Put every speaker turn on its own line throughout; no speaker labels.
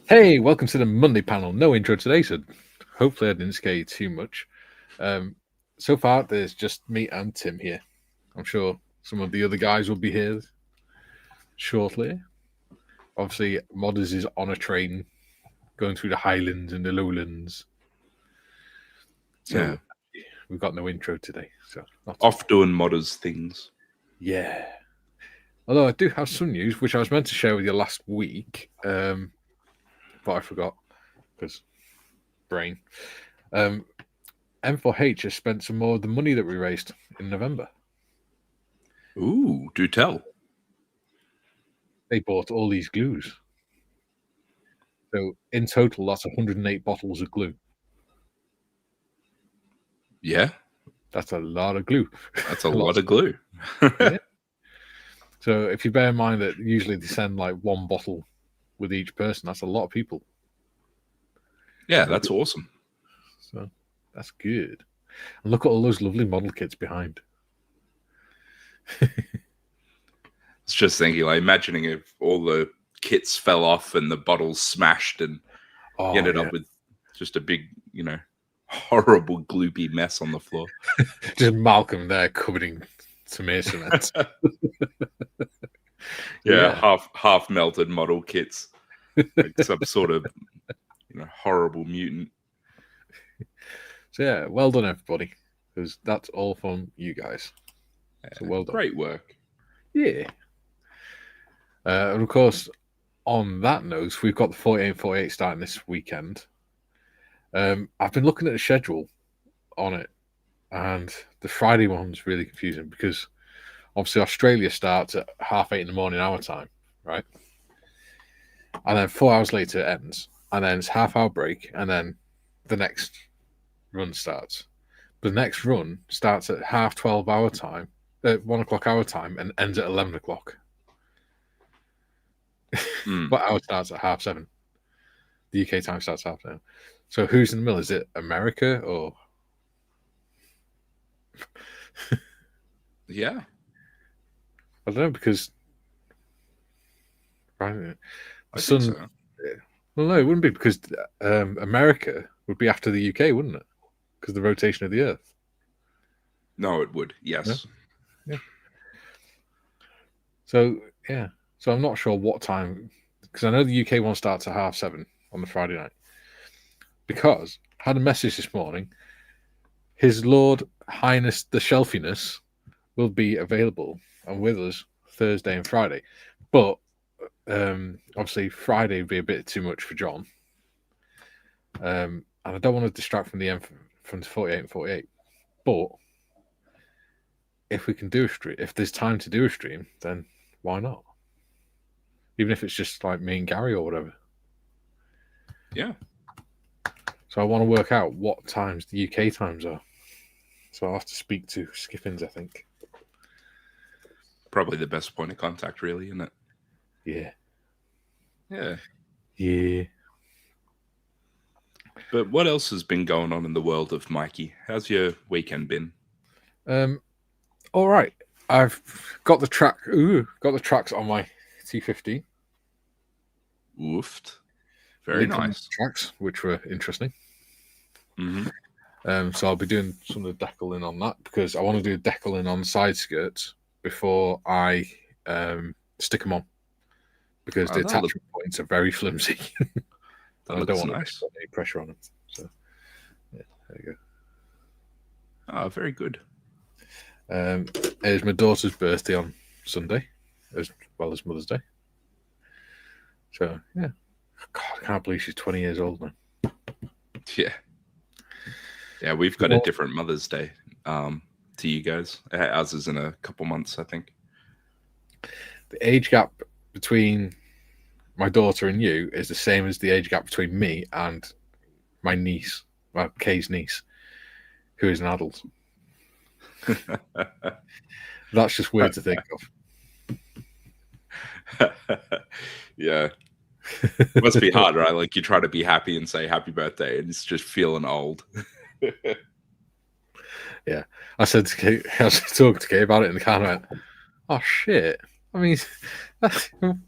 Hey, welcome to the Monday panel. No intro today, so hopefully I didn't scare you too much. So far, there's just me and Tim here. I'm sure some of the other guys will be here shortly. Obviously, Modders is on a train going through the Highlands and the Lowlands. So we've got no intro today. So
off doing modders things.
Yeah. Although I do have some news, which I was meant to share with you last week, but I forgot because brain. M4H has spent some more of the money that we raised in November.
Ooh, do tell.
They bought all these glues. So in total, that's 108 bottles of glue.
Yeah.
That's a lot of glue.
That's a lot of glue.
Yeah. So if you bear in mind that usually they send like one bottle with each person, that's a lot of people.
Yeah, that's awesome.
So that's good. And look at all those lovely model kits behind.
It's just thinking, like, imagining if all the kits fell off and the bottles smashed and you ended up with just a big, horrible gloopy mess on the floor.
Just Malcolm there covered in tomato cement.
half melted model kits, like some sort of horrible mutant.
So yeah, well done everybody, because that's all from you guys. So well done.
Great work.
Yeah. And of course, on that note, we've got the 4848 starting this weekend. I've been looking at the schedule on it, and the Friday one's really confusing because obviously Australia starts at 8:30 in the morning our time, right? And then 4 hours later it ends, and then it's half-hour break, and then the next run starts. But the next run starts at 12:30 our time, 1 o'clock our time, and ends at 11 o'clock. But ours starts at 7:30. The UK time starts at 7:30. So who's in the middle? Is it America or?
Yeah.
I don't know because the
sun. So.
Well, no, it wouldn't be because America would be after the UK, wouldn't it? Because of the rotation of the Earth.
No, it would. Yes.
Yeah. So yeah. So I'm not sure what time, because I know the UK one starts at 7:30 on the Friday night. Because I had a message this morning. His Lord Highness the Shelfiness will be available and with us Thursday and Friday. But obviously Friday would be a bit too much for John. And I don't want to distract from the 48 and 48. But if we can do a stream, if there's time to do a stream, then why not? Even if it's just like me and Gary or whatever.
Yeah.
So I want to work out what times the UK times are. So I'll have to speak to Skiffins, I think.
Probably the best point of contact, really, isn't it?
Yeah.
Yeah.
Yeah.
But what else has been going on in the world of Mikey? How's your weekend been?
All right. I've got the tracks on my T50.
Woofed. Very nice.
Tracks, which were interesting.
Mm-hmm.
So I'll be doing some of the decaling on that because I want to do a decaling on side skirts before I stick them on because the attachment points are very flimsy.
That looks nice.
Put any pressure on them. So yeah, there you go.
Oh, very good.
It's my daughter's birthday on Sunday, as well as Mother's Day. So yeah, God, I can't believe she's 20 years old now.
Yeah, we've got a different Mother's Day to you guys. Ours is in a couple months, I think.
The age gap between my daughter and you is the same as the age gap between me and my niece, well, Kay's niece, who is an adult. That's just weird to think
of. Yeah. It must be hard, right? Like you try to be happy and say happy birthday and it's just feeling old.
Yeah. I was talking to Kay about it in the car and I went, oh shit. I mean,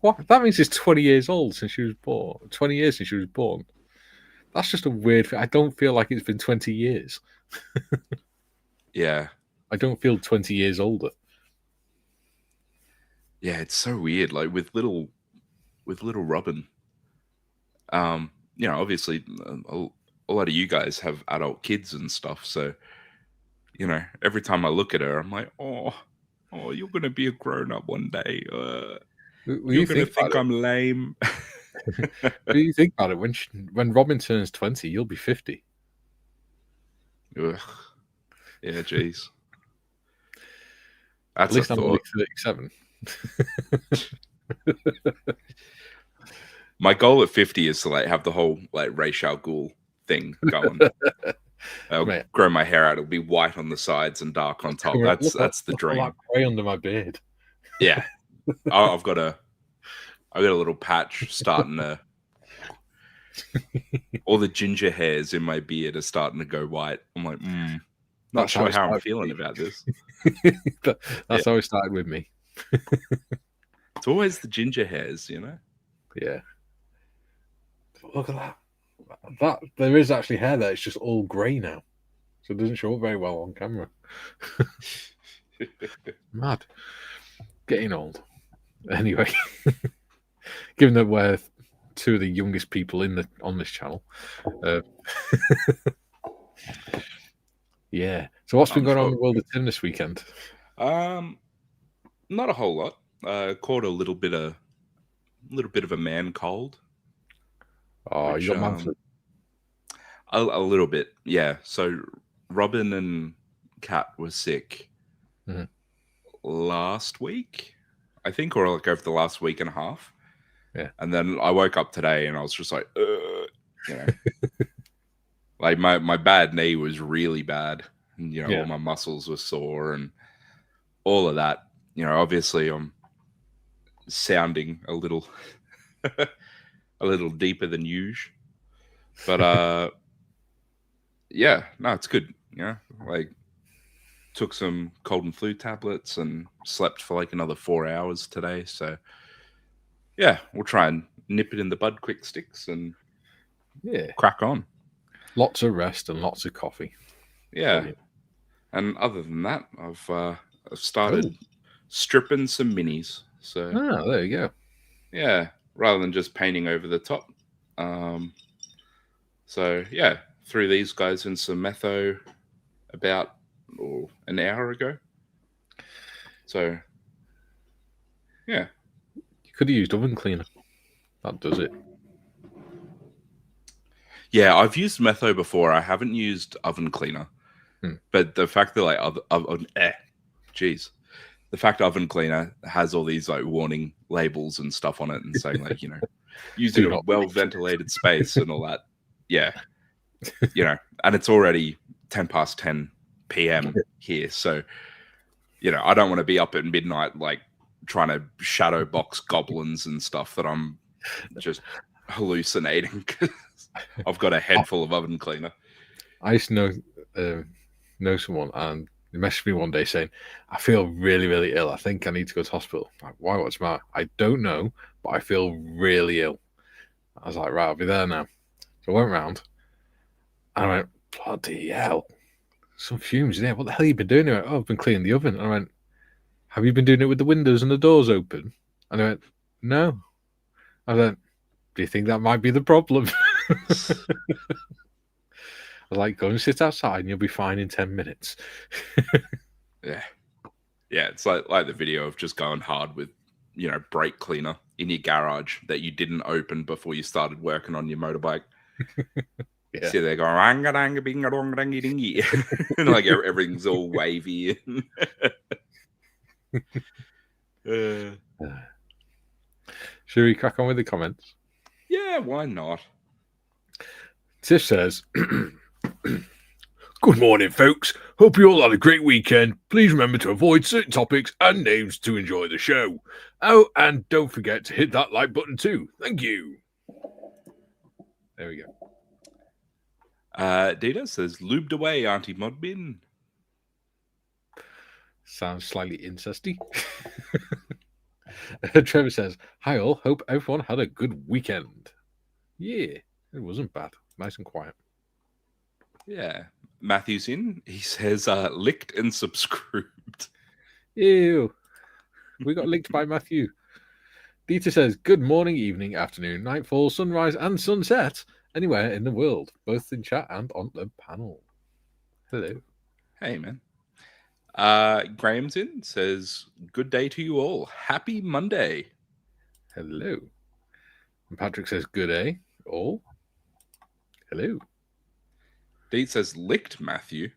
What? That means it's 20 years old since she was born. 20 years since she was born. That's just a weird thing. I don't feel like it's been 20 years.
Yeah.
I don't feel 20 years older.
Yeah, it's so weird. Like with little Robin. Obviously a lot of you guys have adult kids and stuff, so every time I look at her, I'm like, oh, you're gonna be a grown up one day.
When
You're
you
gonna
think about
think
it,
I'm lame.
when you think about it, when Robin turns 20, you'll be 50.
Ugh. Yeah, jeez.
At
That's a
least I'm only
thought.
37.
My goal at 50 is to have the whole Ra's al Ghul thing going. I'll
Mate,
grow my hair out. It'll be white on the sides and dark on top. That's the
look all that
dream.
grey under my beard.
Yeah, I've got a little patch starting to. All the ginger hairs in my beard are starting to go white. I'm like, not
That's
sure how I'm
started
feeling
with me.
about this.
That's how it started with me.
It's always the ginger hairs,
Yeah. Look at that. There is actually hair there. It's just all grey now, so it doesn't show up very well on camera. Mad. Getting old. Anyway, given that we're two of the youngest people on this channel, yeah. So what's been
I'm
going on in
sure.
the world of Tim this weekend?
Not a whole lot. Caught a little bit of a man cold.
Oh,
Which,
you got man flu.
A little bit, yeah. So Robin and Kat were sick last week, I think, or over the last week and a half.
Yeah.
And then I woke up today and I was just like, like my bad knee was really bad. And, all my muscles were sore and all of that. Obviously I'm sounding a little deeper than usual. But yeah, no, it's good. Took some cold and flu tablets and slept for another 4 hours today. So yeah, we'll try and nip it in the bud quick sticks and crack on.
Lots of rest and lots of coffee.
Yeah. Brilliant. And other than that, I've started stripping some minis. So
there you go.
Yeah, rather than just painting over the top. So yeah, threw these guys in some metho about an hour ago. So yeah,
you could have used oven cleaner. That does it.
Yeah, I've used metho before. I haven't used oven cleaner. But the fact that the fact oven cleaner has all these warning labels and stuff on it and saying use it in a well ventilated space and all that. Yeah, and it's already 10 p.m. here, so I don't want to be up at midnight trying to shadow box goblins and stuff that I'm just hallucinating because I've got a head full of oven cleaner.
I used to know someone, and they messaged me one day saying, I feel really, really ill. I think I need to go to hospital. I'm like, why? What's the matter? I don't know, but I feel really ill. I was like, right, I'll be there now. So I went round and I went, bloody hell, some fumes in there. What the hell have you been doing? He went, oh, I've been cleaning the oven. And I went, have you been doing it with the windows and the doors open? And I went, no. I went, do you think that might be the problem? I was like, go and sit outside and you'll be fine in 10 minutes.
Yeah. It's like the video of just going hard with, brake cleaner in your garage that you didn't open before you started working on your motorbike. Yeah. See, they're going, ranga danga binga dong dangy dingy. And everything's all wavy.
Should we crack on with the comments?
Yeah, why not?
Tiff says, good morning, folks. Hope you all had a great weekend. Please remember to avoid certain topics and names to enjoy the show. Oh, and don't forget to hit that like button too. Thank you. There we go.
Data says, lubed away, Auntie Modbin.
Sounds slightly incesty. Trevor says, "Hi all. Hope everyone had a good weekend." Yeah, it wasn't bad. Nice and quiet.
Yeah. Matthew's in. He says, licked and subscribed.
Ew. We got linked by Matthew. Dieter says, "Good morning, evening, afternoon, nightfall, sunrise, and sunset anywhere in the world, both in chat and on the panel." Hello.
Hey, man. Graham's in. Says, good day to you all. Happy Monday.
Hello. And Patrick says, "Good day, all." Hello.
Deet says, licked Matthew.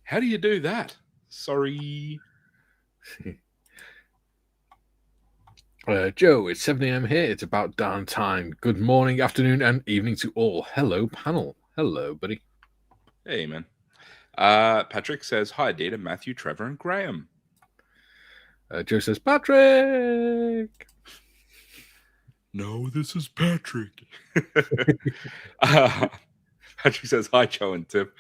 How do you do that? Sorry.
Joe, it's 7 a.m. here. It's about darn time. Good morning, afternoon, and evening to all. Hello, panel. Hello, buddy.
Hey, man. Patrick says, hi, Dita, Matthew, Trevor, and Graham.
Joe says, "Patrick."
No, this is Patrick. Patrick says, hi, Joe and Tip.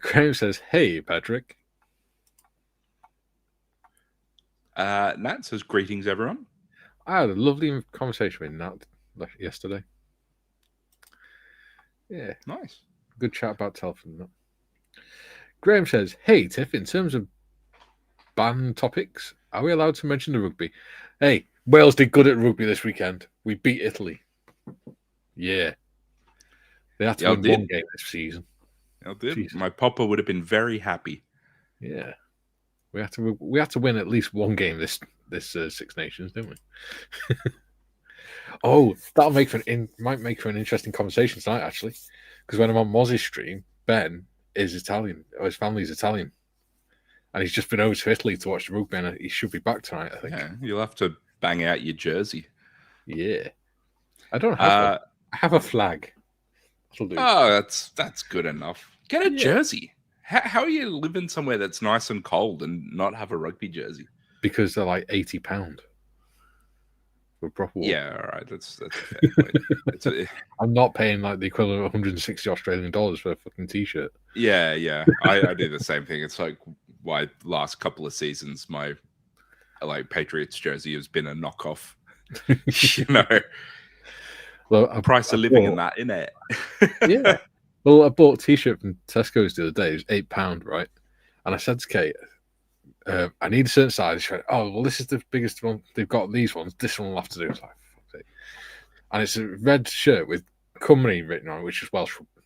Graham says, "Hey, Patrick."
Nat says, greetings, everyone.
I had a lovely conversation with Nat yesterday. Yeah.
Nice.
Good chat about Telford. Graham says, "Hey, Tiff, in terms of ban topics, are we allowed to mention the rugby?" Hey, Wales did good at rugby this weekend. We beat Italy. Yeah. They had to win one game this season.
My papa would have been very happy.
Yeah. We had to win at least one game this Six Nations, didn't we? Oh, that'll might make for an interesting conversation tonight, actually. Because when I'm on Moz's stream, Ben is Italian, or his family's Italian. And he's just been over to Italy to watch the rugby, and he should be back tonight, I think.
Yeah, you'll have to bang out your jersey.
Yeah. I don't have one. I have a flag.
That'll do. Oh, that's good enough. Get a jersey. How are you living somewhere that's nice and cold and not have a rugby jersey?
Because they're like £80 for a proper one.
Yeah, all right. That's a fair point.
I'm not paying like the equivalent of 160 Australian dollars for a fucking t-shirt.
Yeah. I do the same thing. It's like why last couple of seasons my Patriots jersey has been a knockoff. You know.
Well,
price of living in that, innit?
Yeah. Well, I bought a t-shirt from Tesco's the other day. It was £8, right? And I said to Kate, I need a certain size. She went, "Oh, well, this is the biggest one. They've got these ones. This one will have to do." It's like, fuck's sake. And it's a red shirt with Cymru written on it, which is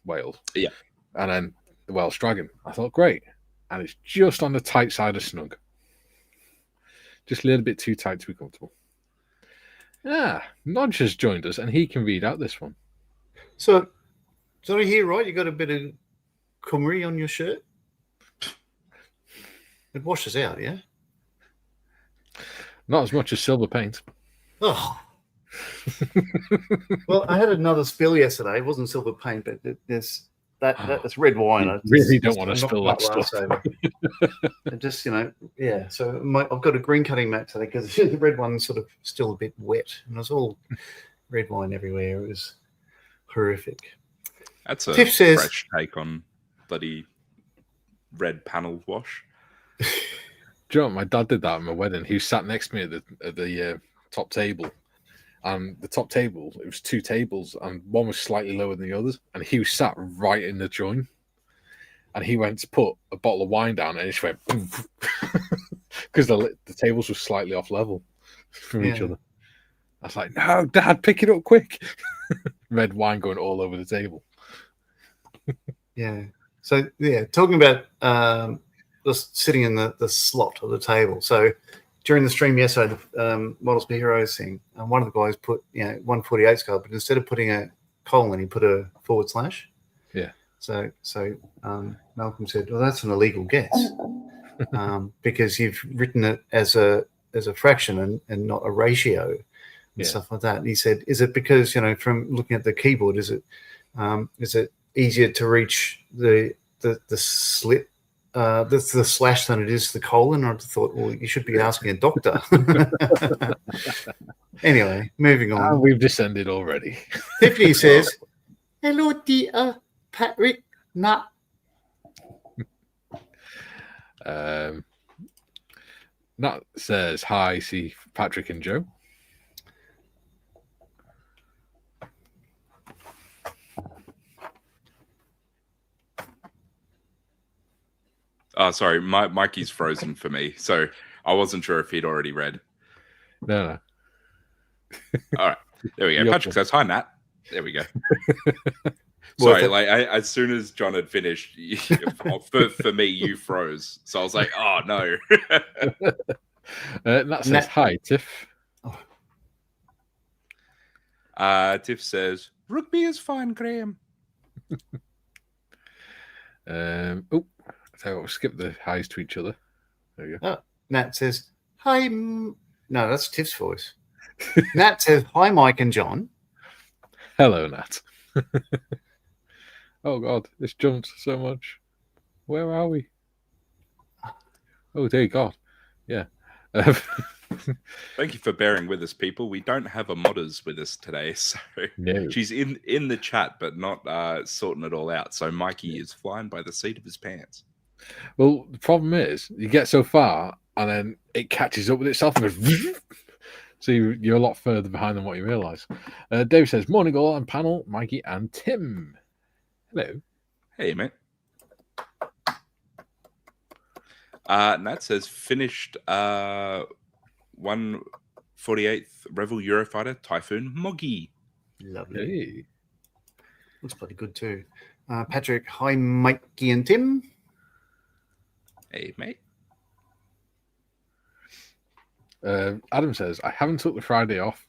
Wales.
Yeah.
And then the Welsh Dragon. I thought, great. And it's just on the tight side of snug. Just a little bit too tight to be comfortable. Nodge has joined us, and he can read out this one.
So, did I hear right? You got a bit of Cymru on your shirt? It washes out, yeah?
Not as much as silver paint.
Oh. Well, I had another spill yesterday. It wasn't silver paint, but that's red wine.
I really don't want to spill that stuff.
Just, yeah. So I've got a green cutting mat today because the red one's sort of still a bit wet. And it was all red wine everywhere. It was horrific.
That's a fresh take on bloody red panel wash.
Do you know what? My dad did that at my wedding. He sat next to me at the top table. And the top table, it was two tables, and one was slightly lower than the others. And he was sat right in the joint. And he went to put a bottle of wine down, and it just went boom, because the tables were slightly off level from each other. I was like, "No, Dad, pick it up quick!" Red wine going all over the table.
Yeah. So talking about just sitting in the slot of the table. So during the stream yesterday, the Models for Heroes thing, one of the guys put 148 scale, but instead of putting a colon, he put a /.
Yeah.
So Malcolm said, "Well, that's an illegal guess because you've written it as a fraction and not a ratio and stuff like that." And he said, "Is it because from looking at the keyboard, is it easier to reach the slit, the slash than it is the colon?" I thought, well, you should be asking a doctor. Anyway, moving on.
We've descended already.
Tiffany says, "Hello, dear Patrick." Nah.
Nat says, hi, see Patrick and Joe.
Oh, sorry, Mikey's frozen for me, so I wasn't sure if he'd already read.
No.
All right, there we go.
You're
Patrick says, hi, Nat. There we go.
Well,
Sorry, like as soon as John had finished, for me, you froze. So I was like, oh no.
Nat says, hi, Tiff.
Tiff says, rugby is fine, Graham.
Oh, so we'll skip the highs to each other. There you go.
Oh, Nat says, hi. No, that's Tiff's voice. Nat says, hi, Mike and John.
Hello, Nat. Oh, God, this jumped so much. Where are we? Oh, dear God. Yeah.
Thank you for bearing with us, people. We don't have a modders with us today, so
No.
she's in the chat, but not sorting it all out. So Mikey is flying by the seat of his pants.
Well, the problem is you get so far and then it catches up with itself and goes so you're a lot further behind than what you realise. Dave says, morning all and panel, Mikey and Tim. Hello.
Hey, mate. Nat says, finished 148th Revel Eurofighter Typhoon Moggy.
Lovely.
Hey.
Looks pretty good too. Patrick, hi, Mikey and Tim.
Hey, mate.
Adam says, I haven't took the Friday off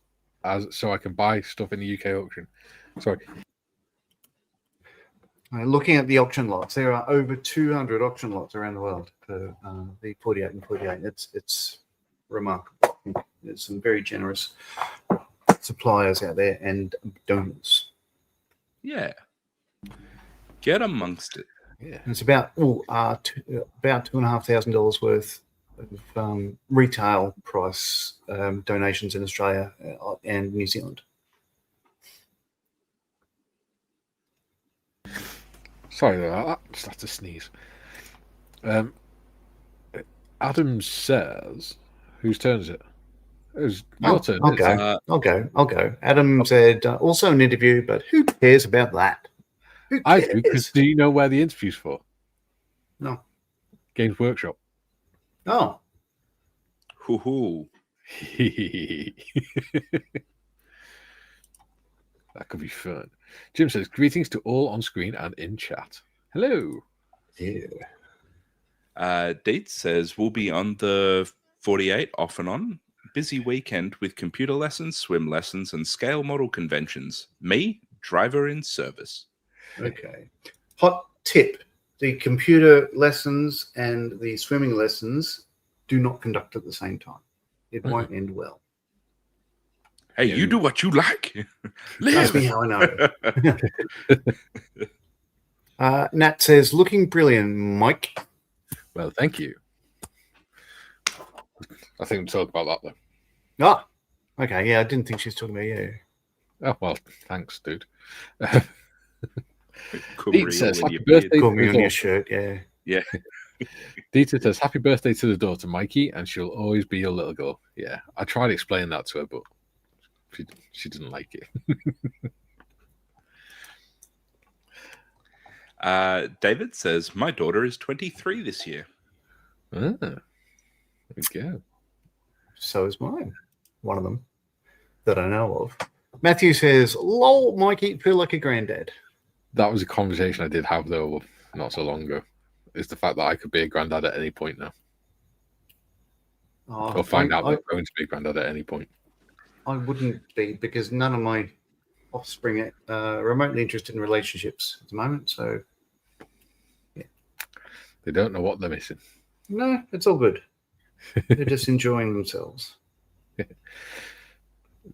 so I can buy stuff in the UK auction. Sorry.
Looking at the auction lots, there are over 200 auction lots around the world for the 48 and 48. It's remarkable. There's some very generous suppliers out there and donors.
Yeah. Get amongst it.
Yeah.
And it's about $2,500 worth of retail price donations in Australia and New Zealand.
Sorry, I just have to sneeze. Adam says, whose turn is it? It's your turn.
I'll go. I'll go. Adam said, also an interview, but who cares about that? Who
I
cares?
do, because do you know where the interview's for?
No.
Games Workshop.
Oh.
Hoo-hoo.
That could be fun. Jim says, greetings to all on screen and in chat. Hello.
Yeah.
Deet says, we'll be on the 48 off and on. Busy weekend with computer lessons, swim lessons, and scale model conventions. Me, driver in service.
Okay. Hot tip. The computer lessons and the swimming lessons do not conduct at the same time. It won't end well.
Hey, you do what you like.
Ask me how I know. Nat says, looking brilliant, Mike.
Well, thank you. I think we'll talk about that, though.
Oh, okay. Yeah, I didn't think she was talking about you.
Oh, well, thanks, dude.
Pete
says, happy birthday
Call
to
me
the
on your
daughter.
shirt, yeah.
Yeah.
Dita says, happy birthday to the daughter, Mikey, and she'll always be your little girl. Yeah, I tried explaining that to her, but she didn't like it.
David says, my daughter is 23 this year.
There we go.
So is mine. One of them that I know of. Matthew says, lol, Mikey, feel like a granddad.
That was a conversation I did have, though, not so long ago. Is the fact that I could be a granddad at any point now. Or find out that I'm going to be a granddad at any point.
I wouldn't be, because none of my offspring are remotely interested in relationships at the moment. So, yeah.
They don't know what they're missing.
No, it's all good. They're just enjoying themselves.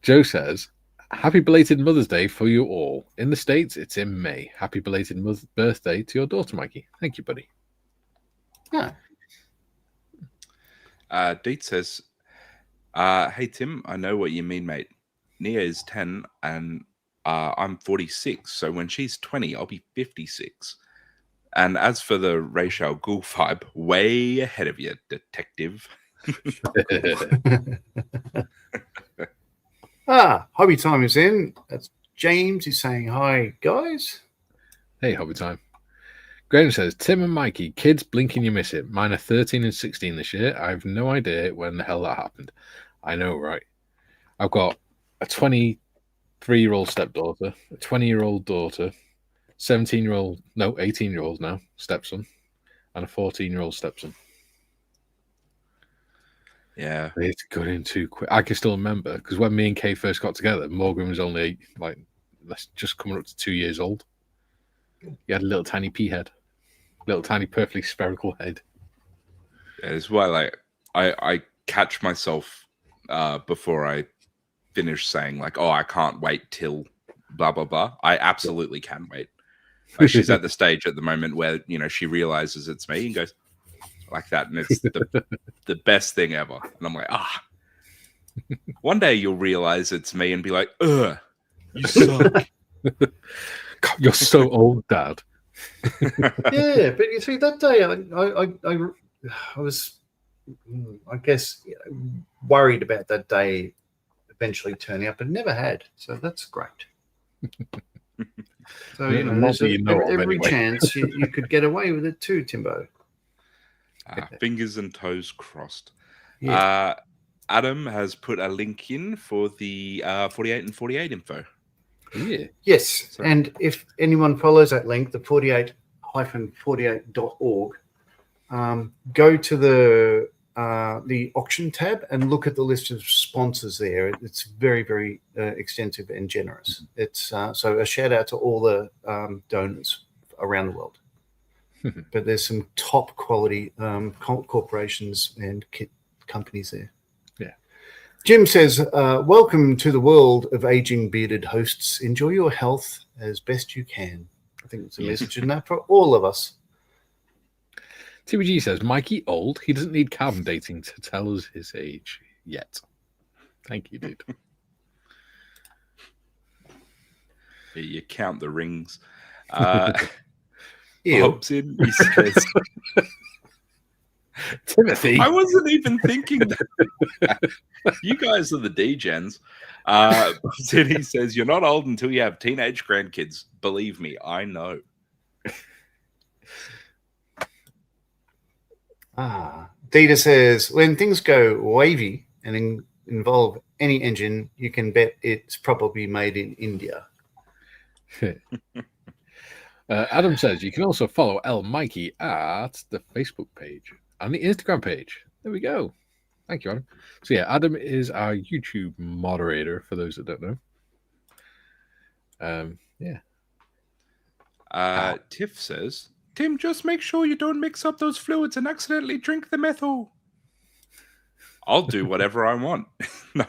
Joe says, happy belated Mother's Day for you all. In the States, it's in May. Happy belated birthday to your daughter, Mikey. Thank you, buddy.
Yeah.
Deet says, hey, Tim, I know what you mean, mate. Nia is 10 and I'm 46. So when she's 20, I'll be 56. And as for the Rachel Ghoul vibe, way ahead of you, detective.
Hobby time is in. That's James. He's saying hi, guys.
Hey, hobby time. Graham says, Tim and Mikey, kids blinking you miss it. Mine are 13 and 16 this year. I have no idea when the hell that happened. I know, right? I've got a 23-year-old stepdaughter, a 20-year-old daughter, 18-year-old now, stepson, and a 14-year-old stepson.
Yeah.
It's going too quick. I can still remember, because when me and Kay first got together, Morgan was only, just coming up to 2 years old. He had a little tiny pea head. Little tiny perfectly spherical head.
Yeah, it's why I catch myself before I finish saying I can't wait till blah blah blah. I absolutely can wait. Like she's at the stage at the moment where she realizes it's me and goes like that, and it's the best thing ever. And I'm like, one day you'll realize it's me and be like, ugh, you suck.
God, you're so old, Dad.
Yeah, but you see, that day I was, I guess, worried about that day eventually turning up, but never had. So that's great. So there's every chance you could get away with it too, Timbo.
Fingers and toes crossed.
Yeah.
Adam has put a link in for the 48 and 48 info.
Yeah.
Yes, and if anyone follows that link, the 48-48.org, go to the auction tab and look at the list of sponsors there. It's very, very extensive and generous. It's so a shout out to all the donors around the world. But there's some top quality corporations and companies there. Jim says, welcome to the world of aging bearded hosts. Enjoy your health as best you can. I think it's a message in that for all of us.
TBG says, Mikey old. He doesn't need carbon dating to tell us his age yet. Thank you, dude.
You count the rings.
Bob's
in, he says...
Timothy.
I wasn't even thinking that. You guys are the D-gens. He says, you're not old until you have teenage grandkids. Believe me, I know.
Dita says, when things go wavy and involve any engine, you can bet it's probably made in India.
Adam says, you can also follow El Mikey at the Facebook page and the Instagram page. There we go. Thank you, Adam. So yeah, Adam is our YouTube moderator, for those that don't know.
Tiff says, Tim, just make sure you don't mix up those fluids and accidentally drink the methyl. I'll do whatever I want. No,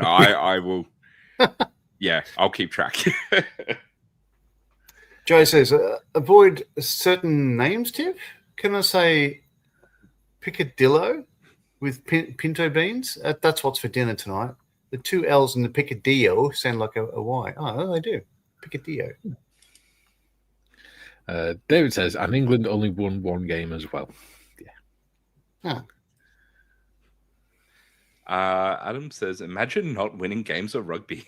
I will. Yeah, I'll keep track.
Joe says, avoid certain names, Tiff. Can I say picadillo with pinto beans? That's what's for dinner tonight. The two L's in the picadillo sound like a Y. Oh, they do. Picadillo.
David says, and England only won one game as well.
Yeah.
Adam says, imagine not winning games of rugby.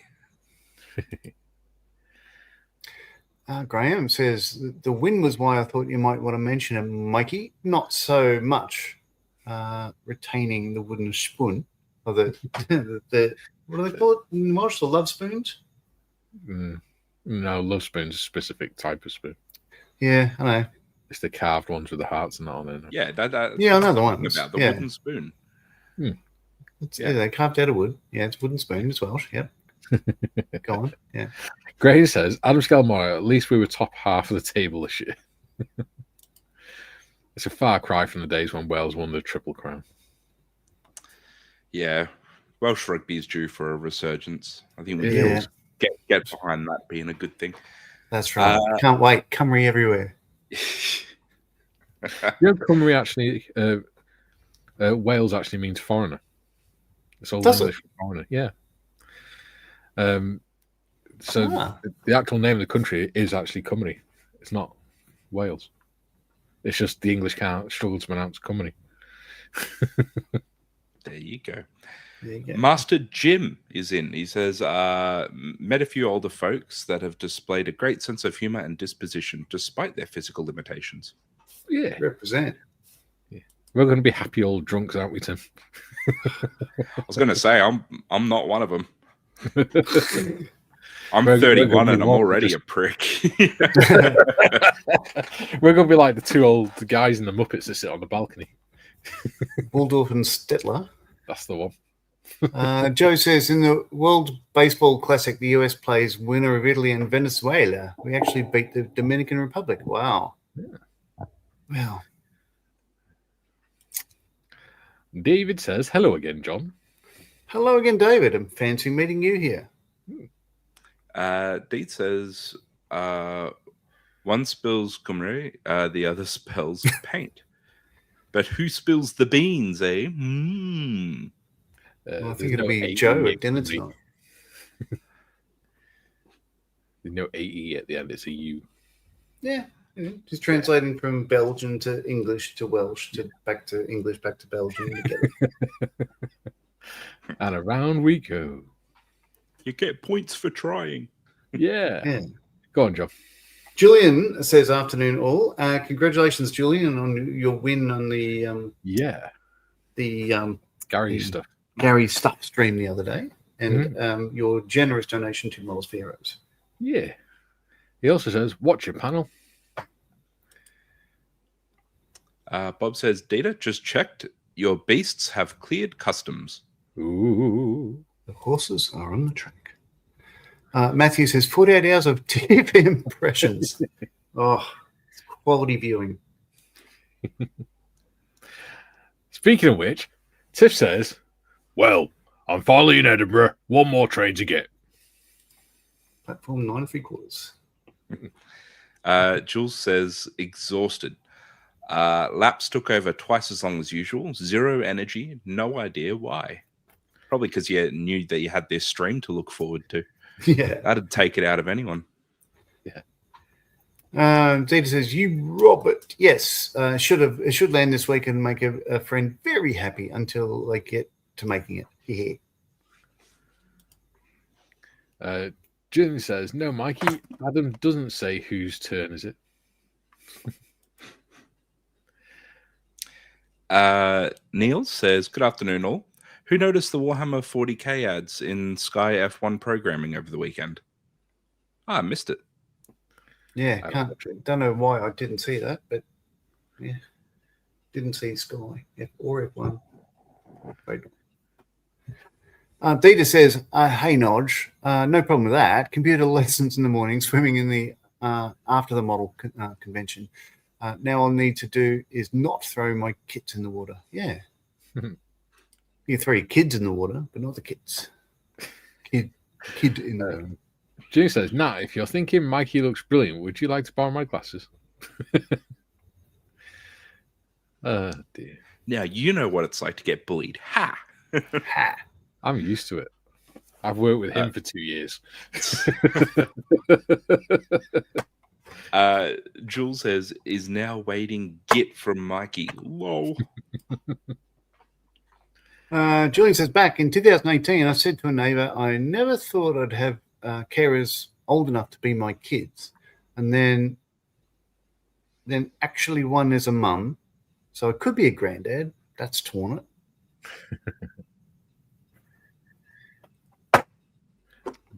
Graham says, the win was why I thought you might want to mention it, Mikey. Not so much retaining the wooden spoon. Or the what do they call it in Welsh? The love spoons?
No, love spoon's a specific type of spoon.
Yeah, I know.
It's the carved ones with the hearts and that on there.
Yeah,
I know the ones.
About the wooden spoon.
Yeah, they carved out of wood. Yeah, it's wooden spoon as Welsh. Yep. Go on. Yeah.
Gray says, Adam Skelmore, at least we were top half of the table this year. It's a far cry from the days when Wales won the Triple Crown.
Yeah, Welsh rugby is due for a resurgence. I think we can get behind that being a good thing.
That's right. Can't wait. Cymru everywhere.
Cymru actually, Wales actually means foreigner. It's all English for foreigner. Yeah. So the actual name of the country is actually Cymru. It's not Wales. It's just the English can't struggle to pronounce Cymru.
There you go.
There you go.
Master Jim is in. He says, met a few older folks that have displayed a great sense of humor and disposition despite their physical limitations.
Yeah.
Represent.
We're going to be happy old drunks, aren't we, Tim?
I was going to say, I'm not one of them. I'm
We're
31
gonna
and
be
I'm
more
already
just-
a prick.
We're going to be like the two old guys in the Muppets that sit on the balcony.
Waldorf and Stettler.
That's the one.
Joe says, in the World Baseball Classic, the US plays winner of Italy and Venezuela. We actually beat the Dominican Republic. Wow.
Yeah.
Wow.
David says, hello again, John.
Hello again, David. I'm fancy meeting you here.
Deed says, one spills cumre, the other spells paint. But who spills the beans, eh?
Well, I
There's
think it'll
no
be
AE
Joe
at
at dinner
the end.
tonight.
There's no AE at the end. It's a U.
Yeah. Just translating from Belgian to English to Welsh to back to English back to Belgian together.
And around we go.
You get points for trying.
Yeah.
Yeah.
Go on, John.
Julian says, afternoon all. Congratulations, Julian, on your win on the
Gary
the-
stuff.
Gary Stuff stream the other day, and your generous donation to Models for Heroes.
Yeah. He also says, watch your panel.
Bob says, Data just checked. Your beasts have cleared customs.
Ooh.
The horses are on the track. Matthew says 48 hours of TV impressions. Oh, it's quality viewing.
Speaking of which, Tiff says, well, I'm finally in Edinburgh. One more train to get.
Platform 9 3/4.
Jules says, exhausted. Laps took over twice as long as usual. Zero energy. No idea why. Probably because you knew that you had this stream to look forward to.
Yeah.
That'd take it out of anyone.
Zeta says, you Robert. Yes, it should land this week and make a friend very happy until they get to making it. Yeah.
Jim says, no, Mikey, Adam doesn't say whose turn is it.
Neil says, good afternoon all. Who noticed the Warhammer 40k ads in Sky F1 programming over the weekend? I missed it.
Yeah, don't know why I didn't see that, but yeah, didn't see Sky F or F1. Right. Dita says, hey Nodge, no problem with that. Computer lessons in the morning, swimming in the after the model convention. Now all I need to do is not throw my kits in the water. Yeah. You throw your kids in the water, but not the kits. Kid in the water.
Jim says, nah, if you're thinking Mikey looks brilliant, would you like to borrow my glasses? Dear.
Now you know what it's like to get bullied. Ha!
Ha.
I'm used to it. I've worked with him for 2 years.
Jules says, is now waiting git from Mikey. Lol.
Julian says, back in 2018, I said to a neighbor, I never thought I'd have carers old enough to be my kids. And then actually one is a mum. So it could be a granddad. That's torn it.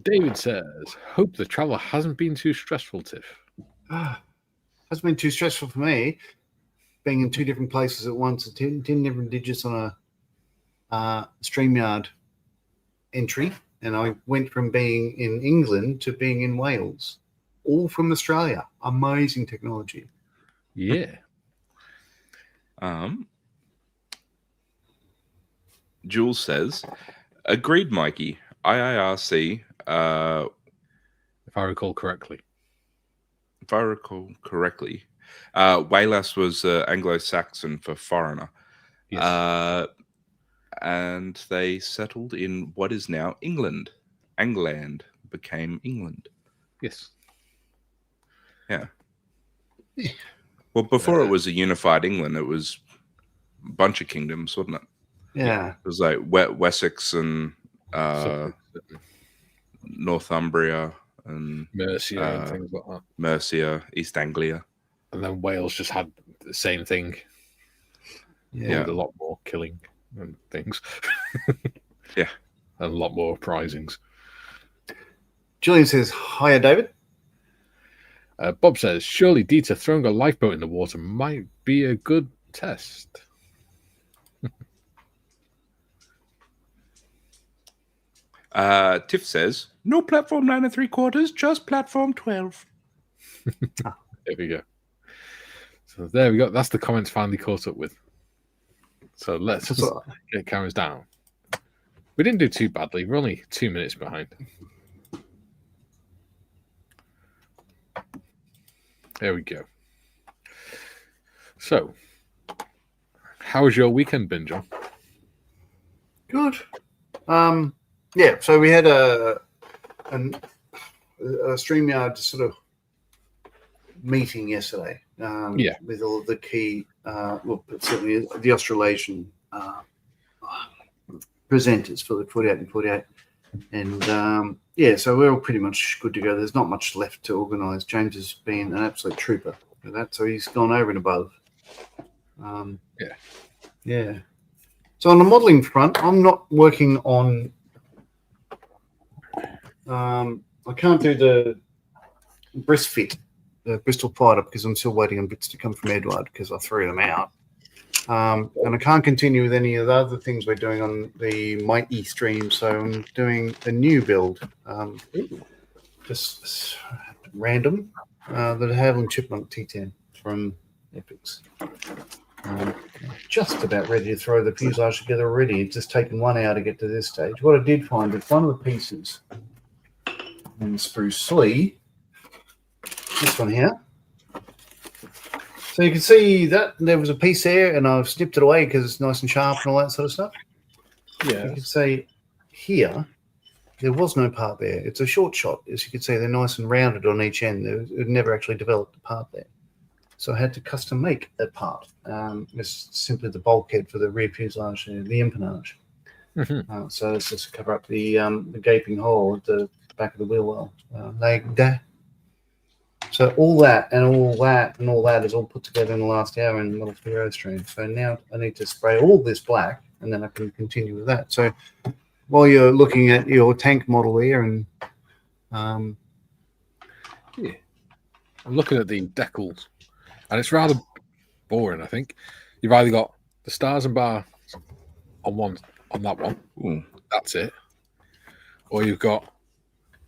David says, hope the travel hasn't been too stressful, Tiff.
Hasn't been too stressful for me. Being in 2 different places at once, 10 different digits on a StreamYard entry. And I went from being in England to being in Wales, all from Australia. Amazing technology.
Yeah.
Jules says, agreed, Mikey. IIRC,
if I recall correctly.
Wales was Anglo-Saxon for foreigner.
Yes.
And they settled in what is now England. England became England.
Yes.
Yeah. Well, before it was a unified England, it was bunch of kingdoms, wasn't it?
Yeah.
It was like Wessex and Northumbria and
Mercia and things like that.
Mercia, East Anglia.
And then Wales just had the same thing.
Yeah.
With a lot more killing and things.
Yeah.
And a lot more uprisings.
Julian says, hiya, David.
Bob says, surely Dieter throwing a lifeboat in the water might be a good test.
Tiff says, no platform 9 3/4, just platform 12.
There we go. So there we go. That's the comments finally caught up with. So let's get cameras down. We didn't do too badly. We're only 2 minutes behind. There we go. So, how was your weekend been, John?
Good. Yeah, so we had a StreamYard sort of meeting yesterday. With all of the key, certainly the Australasian presenters for the 48 and 48. And so we're all pretty much good to go. There's not much left to organise. James has been an absolute trooper for that, so he's gone over and above. Yeah. So on the modelling front, I'm not working on. I can't do the breast fit, the Bristol Fighter, because I'm still waiting on bits to come from Edward because I threw them out. And I can't continue with any of the other things we're doing on the Mighty stream. So I'm doing a new build, just random, the Havilland Chipmunk T10 from Epics. Just about ready to throw the fuselage together already. It's just taken 1 hour to get to this stage. What I did find is one of the pieces in Spruce Slee, this one here. So you can see that there was a piece there, and I've snipped it away because it's nice and sharp and all that sort of stuff. Yeah. You can see here, there was no part there. It's a short shot. As you can see, they're nice and rounded on each end. It never actually developed a part there. So I had to custom make that part. It's simply the bulkhead for the rear fuselage, the empennage.
Mm-hmm.
So it's just to cover up the gaping hole at the back of the wheel well. Like that. So all that is all put together in the last hour in the Model 3 stream. So now I need to spray all this black, and then I can continue with that. So while you're looking at your tank model here, and
I'm looking at the decals, and it's rather boring. I think you've either got the stars and bars on that one.
Ooh.
That's it, or you've got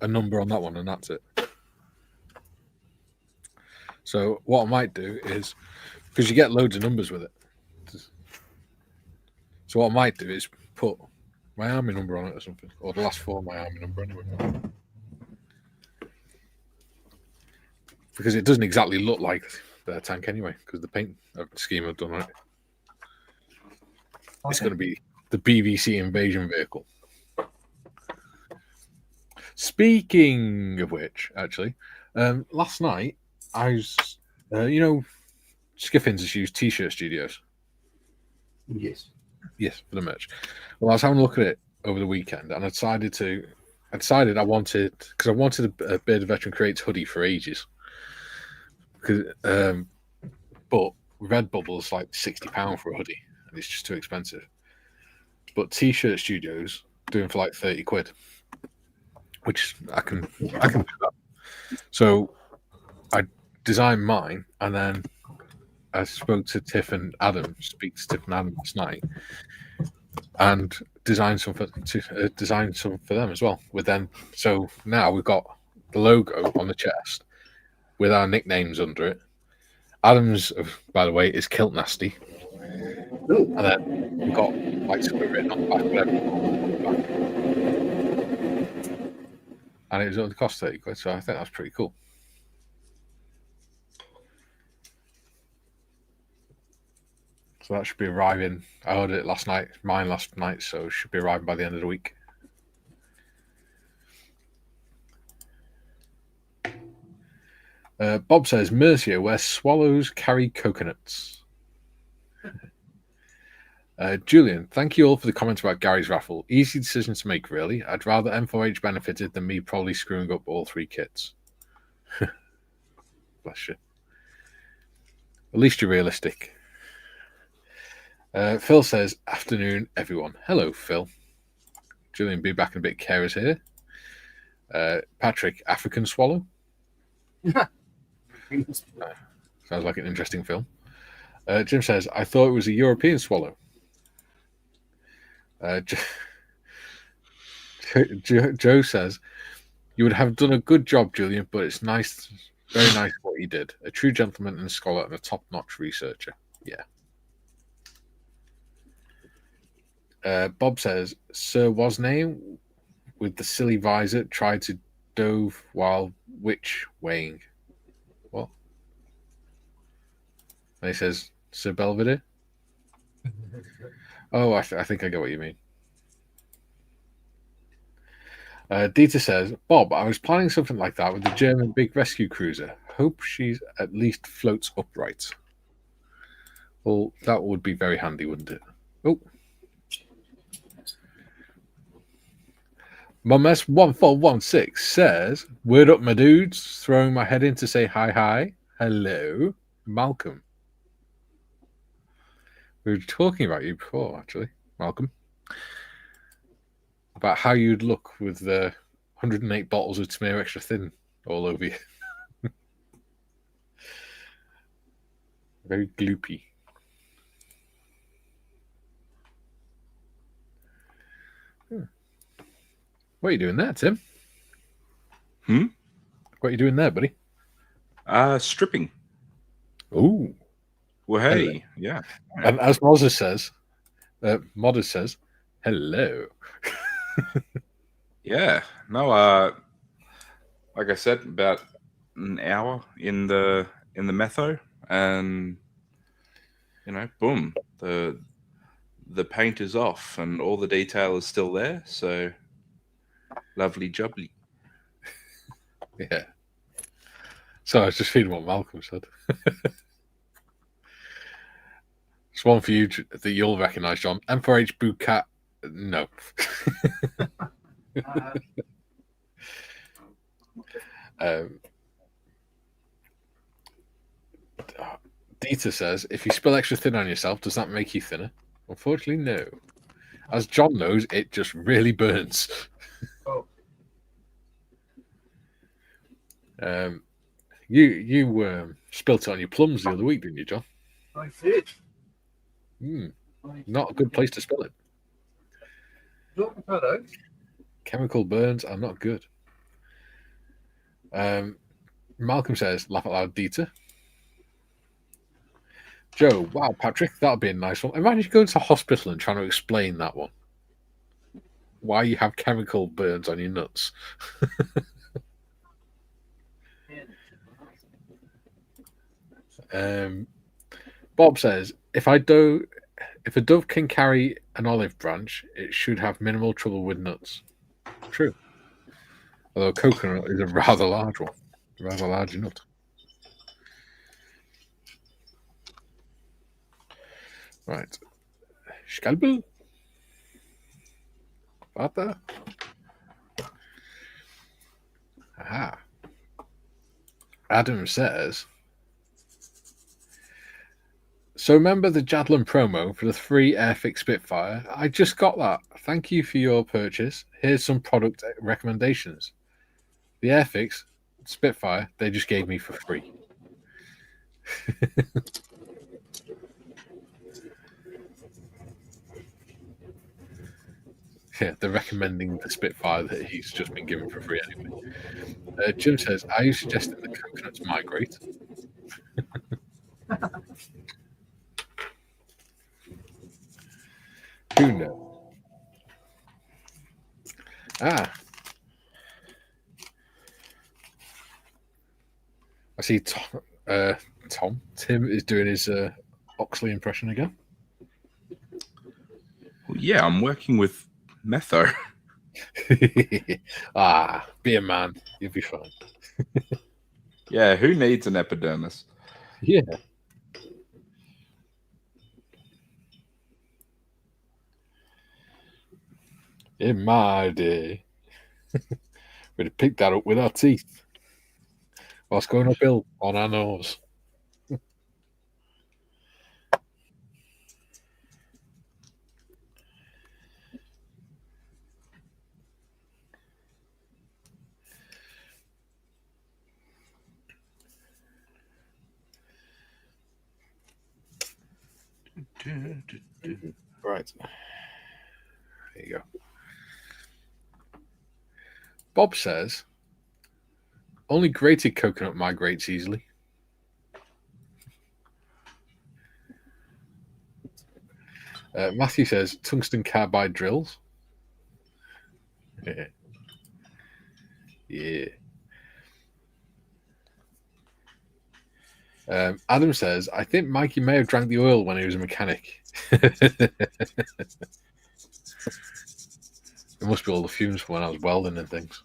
a number on that one, and that's it. So what I might do is, because you get loads of numbers with it, so what I might do is put my army number on it or something, or the last 4 of my army number anyway. Because it doesn't exactly look like their tank anyway, because the paint scheme I've done on it. Okay. It's going to be the BVC invasion vehicle. Speaking of which, actually, last night I was, Skiffins has used T-shirt studios.
Yes,
for the merch. Well, I was having a look at it over the weekend, and I decided I wanted a Bearded Veteran Creates hoodie for ages. Because, but Redbubble's like £60 for a hoodie, and it's just too expensive. But T-shirt studios doing for like 30 quid, which I can do that. So I designed mine, and then I spoke to Tiff and Adam. Last night, and designed some for them as well. So now we've got the logo on the chest with our nicknames under it. Adam's, by the way, is Kilt Nasty. Ooh. And then we've got like something written on the back, whatever. And it was only cost 30 quid, so I think that's pretty cool. So that should be arriving. I ordered it mine last night, so it should be arriving by the end of the week. Bob says, Mercia, where swallows carry coconuts. Julian, thank you all for the comments about Gary's raffle. Easy decision to make, really. I'd rather M4H benefited than me probably screwing up all 3 kits. Bless you. At least you're realistic. Phil says, afternoon, everyone. Hello, Phil. Julian, be back in a bit. Carers here. Patrick, African swallow. Sounds like an interesting film. Jim says, I thought it was a European swallow. Joe says, you would have done a good job, Julian, but it's nice, very nice what you did. A true gentleman and scholar and a top-notch researcher. Yeah. Bob says, Sir Wasname with the silly visor tried to dove while witch weighing. What? And he says, Sir Belvedere? Oh, I think I get what you mean. Dieter says, Bob, I was planning something like that with the German big rescue cruiser. Hope she at least floats upright. Well, that would be very handy, wouldn't it? Oh. Mumess1416 says, word up, my dudes. Throwing my head in to say hi. Hello, Malcolm. We were talking about you before, actually, Malcolm. About how you'd look with the 108 bottles of Smear Extra Thin all over you. Very gloopy. What are you doing there, Tim? What are you doing there, buddy?
Stripping.
Ooh.
Well, hey, yeah.
And as Modder says, hello.
Yeah. No, like I said, about an hour in the metho, and boom, the paint is off and all the detail is still there, so lovely jubbly.
Yeah. So I was just feeding what Malcolm said. It's one for you that you'll recognise, John. M4H Boo Cat. No. Dieter says, if you spill extra thin on yourself, does that make you thinner? Unfortunately, no. As John knows, it just really burns.
Oh.
You spilt it on your plums the other week, didn't you, John?
I did.
Not a good place to spill it. Chemical burns are not good. Malcolm says, laugh out loud, Dieter. Joe, wow, Patrick, that'll be a nice one. Imagine going to hospital and trying to explain that one. Why you have chemical burns on your nuts. Bob says, if a dove can carry an olive branch, it should have minimal trouble with nuts. True. Although coconut is a rather large one. Rather large nut. Right. Skalbel. Vater. Aha. Adam says, so remember the Jadlin promo for the free Airfix Spitfire? I just got that. Thank you for your purchase. Here's some product recommendations. The Airfix Spitfire, they just gave me for free. Yeah, they're recommending the Spitfire that he's just been given for free anyway. Jim says, are you suggesting the coconuts migrate? Who knows? I see Tim is doing his Oxley impression again.
Well, yeah, I'm working with metho.
Be a man. You'll be fine.
Yeah, who needs an epidermis?
Yeah. In my day, we'd have picked that up with our teeth whilst going uphill on our nose. Right. There you go. Bob says, only grated coconut migrates easily. Matthew says, tungsten carbide drills. Yeah. Adam says, I think Mikey may have drank the oil when he was a mechanic. It must be all the fumes from when I was welding and things.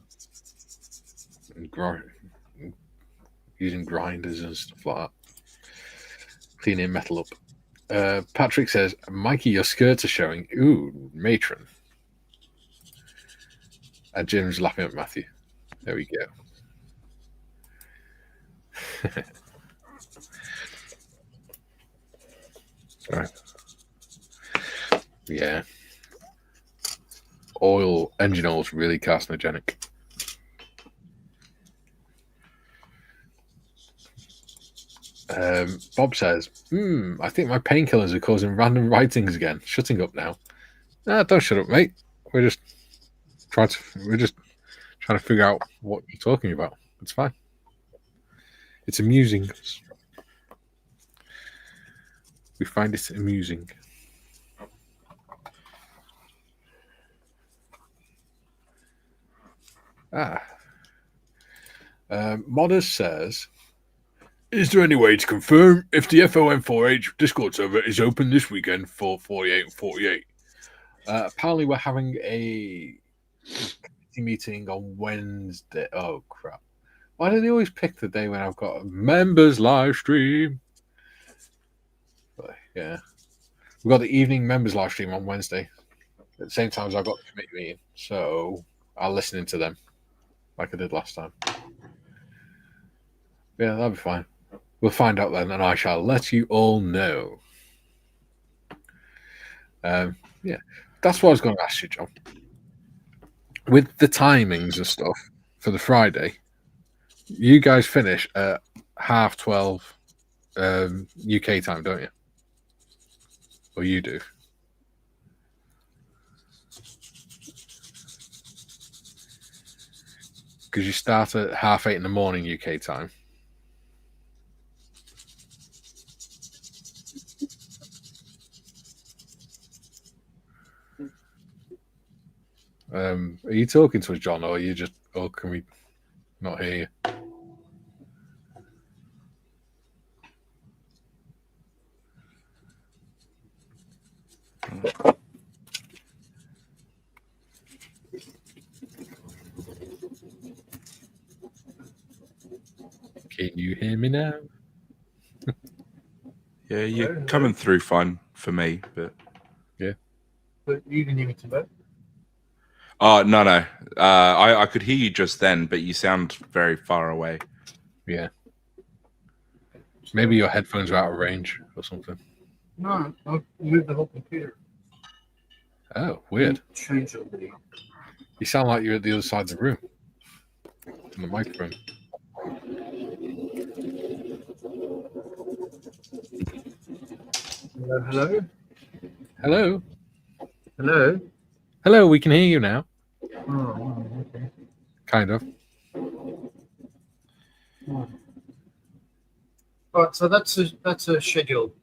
And using grinders and stuff like that. Cleaning metal up. Patrick says, Mikey, your skirts are showing. Ooh, matron. And Jim's laughing at Matthew. There we go. Right. Yeah. Engine oil is really carcinogenic. Bob says, I think my painkillers are causing random writings again. Shutting up now. Nah, don't shut up, mate. We're just trying to figure out what you're talking about. It's fine. It's amusing. We find it amusing. Modders says, is there any way to confirm if the FOM4H Discord server is open this weekend for 48 and 48? Apparently we're having a meeting on Wednesday. Oh, crap. Why do they always pick the day when I've got a members live stream? But, yeah. We've got the evening members live stream on Wednesday. At the same time as I've got the committee meeting. So I'll listen into them like I did last time. Yeah, that'll be fine. We'll find out then, and I shall let you all know. Yeah, that's what I was going to ask you, John. With the timings and stuff for the Friday, you guys finish at 12:30 UK time, don't you? Or you do? Because you start at 8:30 in the morning UK time. Are you talking to us, John, or are you just? Or can we not hear you? Can you hear me now?
Yeah, you're coming through fine for me, but
yeah.
But you can hear me too.
Oh no. I could hear you just then, but you sound very far away.
Yeah. Maybe your headphones are out of range or something.
No, I've moved the whole computer.
Oh, weird.
Change over there.
You sound like you're at the other side of the room. On the microphone.
Hello?
Hello?
Hello?
Hello, we can hear you now.
Oh, okay.
Kind of.
Oh. Right, so that's a schedule.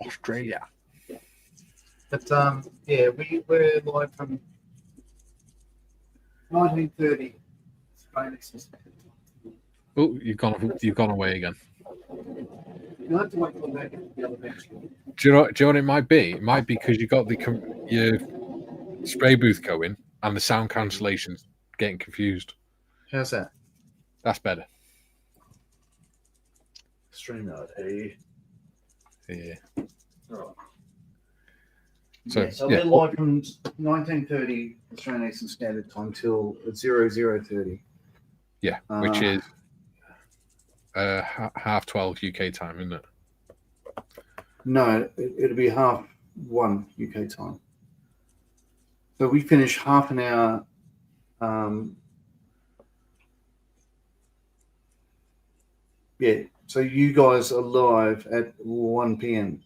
Australia.
But yeah, we're live from 1930.
Oh, you've gone away again.
You'll have to wait till they get the other bench.
Do you know what it might be? It might be because you got your spray booth going and the sound cancellation's getting confused.
How's that?
That's better.
StreamYard, hey.
Yeah.
Oh.
So,
So we're live from 19:30 Australian Eastern Standard Time till 00:30.
Yeah, which is 12:30 UK time, isn't it?
No, it'll be 1:30 UK time. So we finish half an hour. Yeah, so you guys are live at 1 p.m.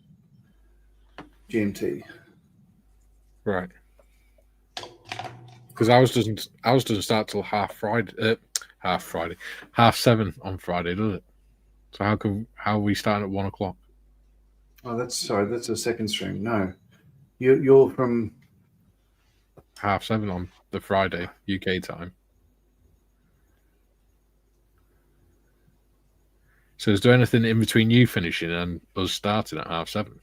GMT.
Right. Because ours doesn't start till half seven on Friday, does it? So how are we starting at 1 o'clock?
Oh, that's a second stream. No, you're from
7:30 on the Friday UK time. So is there anything in between you finishing and us starting at 7:30?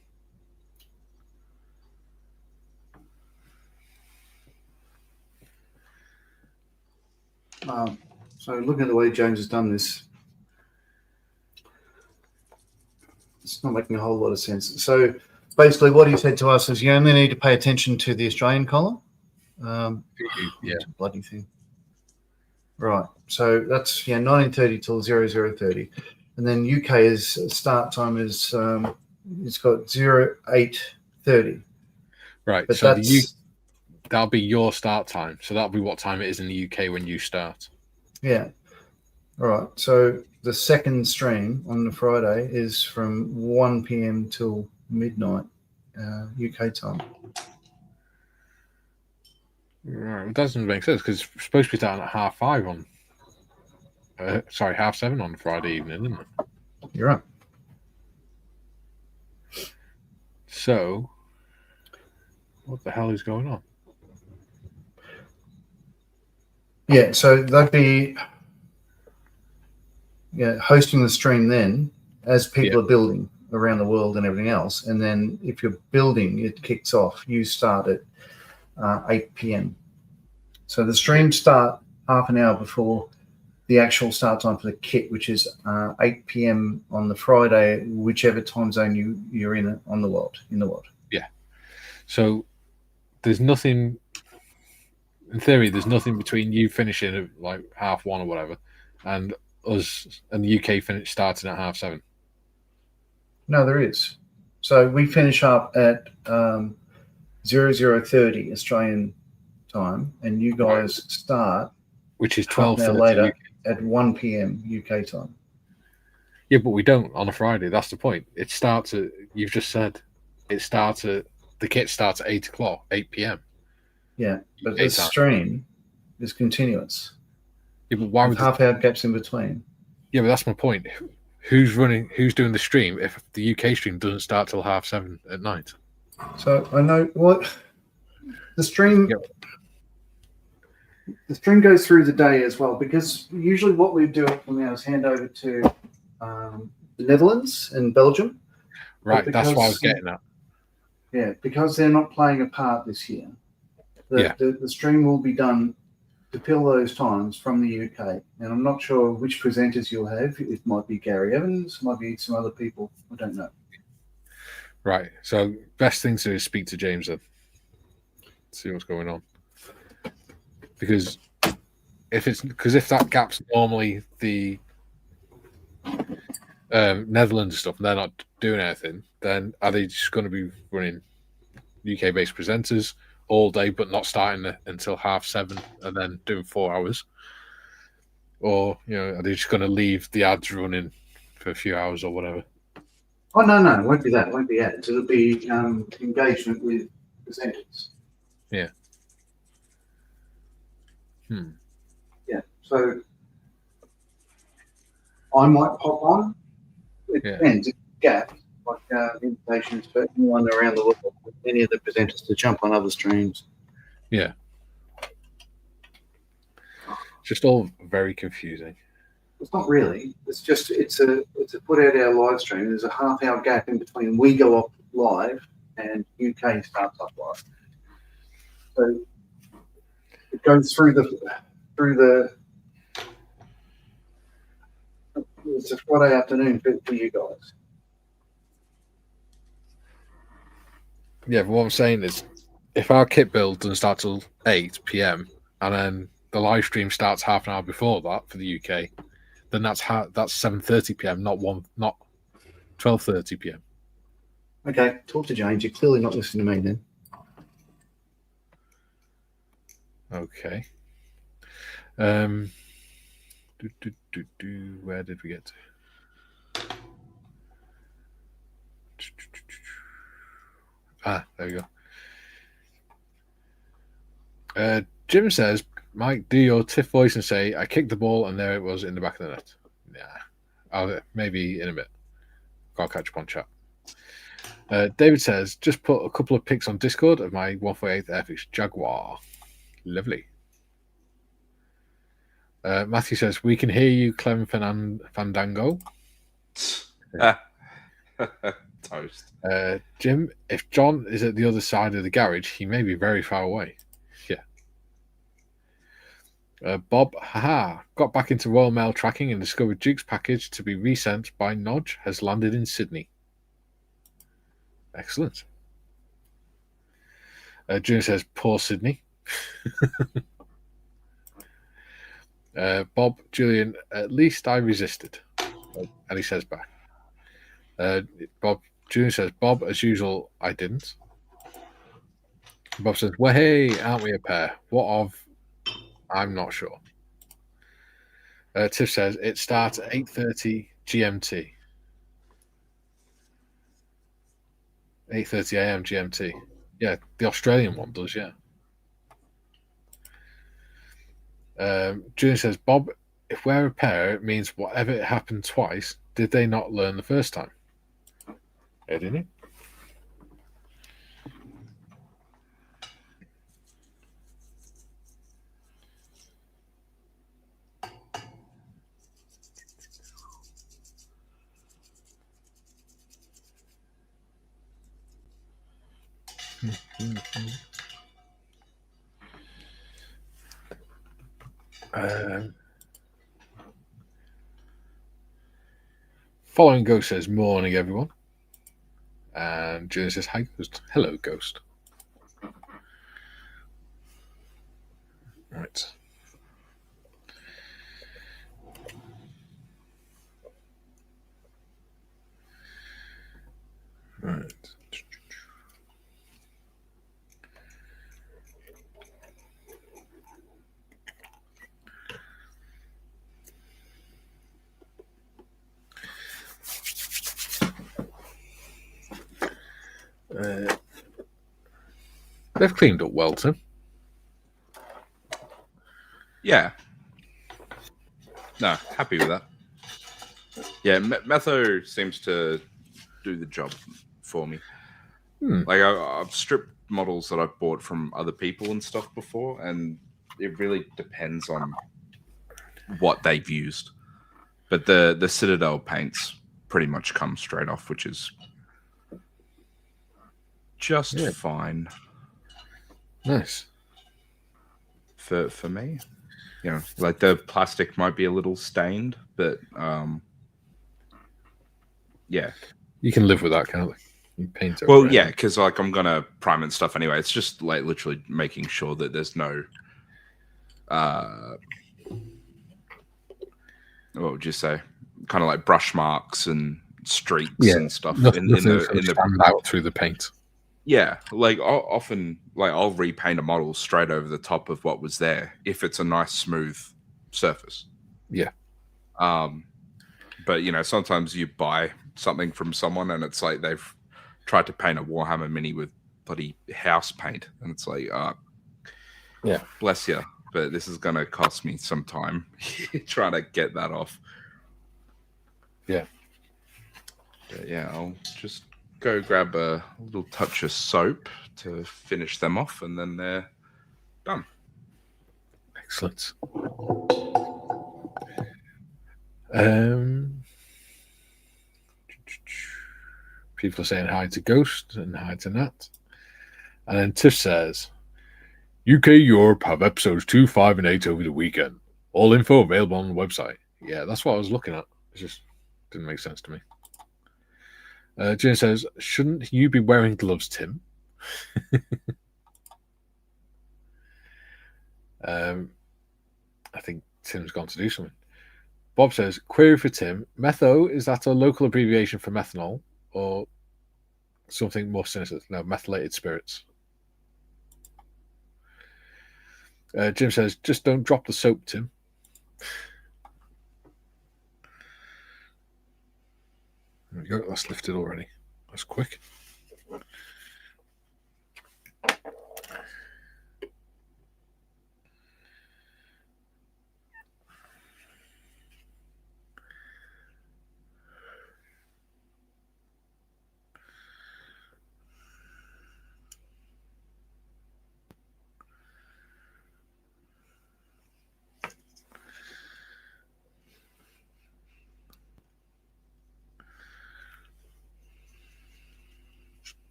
So looking at the way James has done this, it's not making a whole lot of sense. So basically what he said to us is you only need to pay attention to the Australian collar.
Yeah.
Bloody thing. Right. So that's 19:30 till 00:30. And then UK's start time is it's got 08:30.
Right.
But
So
that's
that'll be your start time. So that'll be what time it is in the UK when you start.
yeah. All right. So the second stream on the Friday is from 1 p.m. till midnight UK time.
Right. It doesn't make sense because it's supposed to be starting at 5:30 on. 7:30 on Friday evening, isn't it?
You're right.
So, what the hell is going on?
Yeah. So they'd be hosting the stream then as people are building around the world and everything else. And then if you're building, it kicks off. You start at 8 p.m. So the streams start half an hour before the actual start time for the kit, which is 8 p.m. on the Friday, whichever time zone you're in on the world.
Yeah. So there's nothing. In theory, there's nothing between you finishing at like 1:30 or whatever, and us and the UK starting at 7:30.
No, there is. So we finish up at 00:30 Australian time, and you guys start,
which is
half an hour
12:30
later
UK.
at 1 p.m. UK time.
Yeah, but we don't on a Friday. That's the point. It starts at. You've just said it starts at. The kit starts at 8 o'clock, 8 p.m.
Yeah, but the stream is continuous.
Yeah, but why would
half-hour gaps in between?
Yeah, but that's my point. Who's doing the stream if the UK stream doesn't start till 7:30 at night?
So I know what the stream. Yep. The stream goes through the day as well, because usually what we do from now is hand over to the Netherlands and Belgium.
Right, that's what I was getting at.
Yeah, because they're not playing a part this year. The stream will be done to fill those times from the UK. And I'm not sure which presenters you'll have. It might be Gary Evans, might be some other people. I don't know.
Right. So best thing to do is speak to James then. See what's going on. Because if that gap's normally the Netherlands stuff and they're not doing anything, then are they just going to be running UK-based presenters all day but not starting until 7:30 and then doing 4 hours? Or, are they just going to leave the ads running for a few hours or whatever?
Oh, no, it won't be that. It won't be ads. It'll be engagement with presenters.
Yeah.
Yeah, so I might pop on. It depends. It's a gap, like invitations for anyone around the world, any of the presenters to jump on other streams.
Yeah. Just all very confusing.
It's not really. It's just it's a put out our live stream. There's a half-hour gap in between we go off live and UK starts up live. So it goes through the. It's a Friday afternoon for you guys.
Yeah, but what I'm saying is, if our kit build doesn't start till 8 p.m. and then the live stream starts half an hour before that for the UK, then that's 7:30 p.m. not 12:30 p.m.
Okay, talk to James. You're clearly not listening to me then.
Okay. Where did we get to? There we go. Jim says, Mike, do your tiff voice and say, I kicked the ball and there it was in the back of the net. Yeah. Maybe in a bit. I'll catch up on chat. David says, just put a couple of pics on Discord of my 148th Airfix Jaguar. Lovely. Matthew says, we can hear you, Clem Fandango.
Toast.
Jim, if John is at the other side of the garage, he may be very far away. Yeah. Bob, got back into Royal Mail tracking and discovered Duke's package to be resent by Nodge has landed in Sydney. Excellent. June says, poor Sydney. Bob, Julian, at least I resisted. And he says back. June says, Bob, as usual, I didn't. Bob says, well, hey, aren't we a pair? What of? I'm not sure. Tiff says, it starts at 8:30 GMT. 8:30 a.m. GMT. Yeah, the Australian one does, yeah. Julian says, Bob, if we're a pair, it means whatever happened twice, did they not learn the first time? Yeah, didn't he? Following Ghost says, morning, everyone. And Julian says, hi, Ghost. Hello, Ghost. Right. Right. They've cleaned up well, Tim.
Yeah. No, happy with that. Yeah, Metho seems to do the job for me. Like I've stripped models that I've bought from other people and stuff before, and it really depends on what they've used. But the Citadel paints pretty much come straight off, which is just fine.
Nice.
For me. You know, like the plastic might be a little stained, but yeah.
You can live with that, can't you? You paint it.
Well, yeah, because like I'm gonna prime and stuff anyway. It's just like literally making sure that there's no what would you say? Kind of like brush marks and streaks and stuff
in the
stand
out through the paint.
Yeah, like often, like I'll repaint a model straight over the top of what was there if it's a nice smooth surface.
Yeah.
But you know, sometimes you buy something from someone and it's like they've tried to paint a Warhammer Mini with bloody house paint, and it's like,
yeah,
bless you, but this is gonna cost me some time trying to get that off.
Yeah.
But yeah, I'll just go grab a little touch of soap to finish them off, and then they're done.
Excellent. People are saying hi to Ghost and hi to Nat. And then Tiff says, UK Europe have episodes 2, 5, and 8 over the weekend. All info available on the website. Yeah, that's what I was looking at. It just didn't make sense to me. Jane says, shouldn't you be wearing gloves, Tim? I think Tim's gone to do something. Bob says, query for Tim. Metho, is that a local abbreviation for methanol or something more sinister? No, methylated spirits. Jim says, just don't drop the soap, Tim. There we go. That's lifted already. That's quick.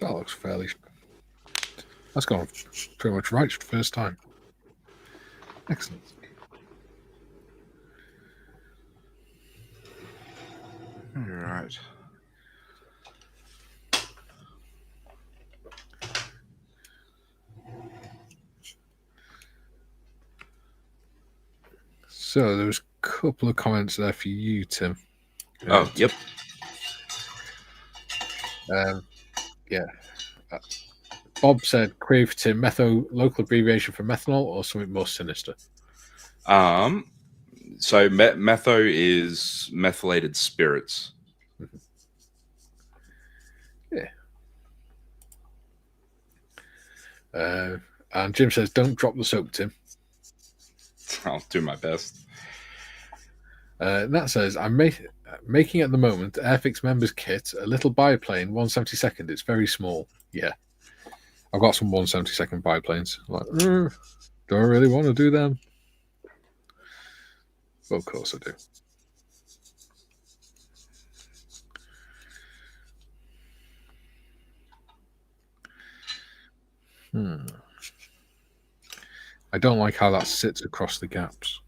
That looks fairly... That's gone pretty much right for the first time. Excellent.
All right.
So there's a couple of comments there for you, Tim.
Oh, yep.
Yeah. Bob said, query for Tim, metho, local abbreviation for methanol or something more sinister?
So metho is methylated spirits.
Yeah. And Jim says, don't drop the soap, Tim.
I'll do my best.
That says, I'm making at the moment Airfix members kit, a little biplane, 1/72. It's very small. Yeah. I've got some 1/72 biplanes. Like, don't really want to do them. Well, of course I do. I don't like how that sits across the gaps.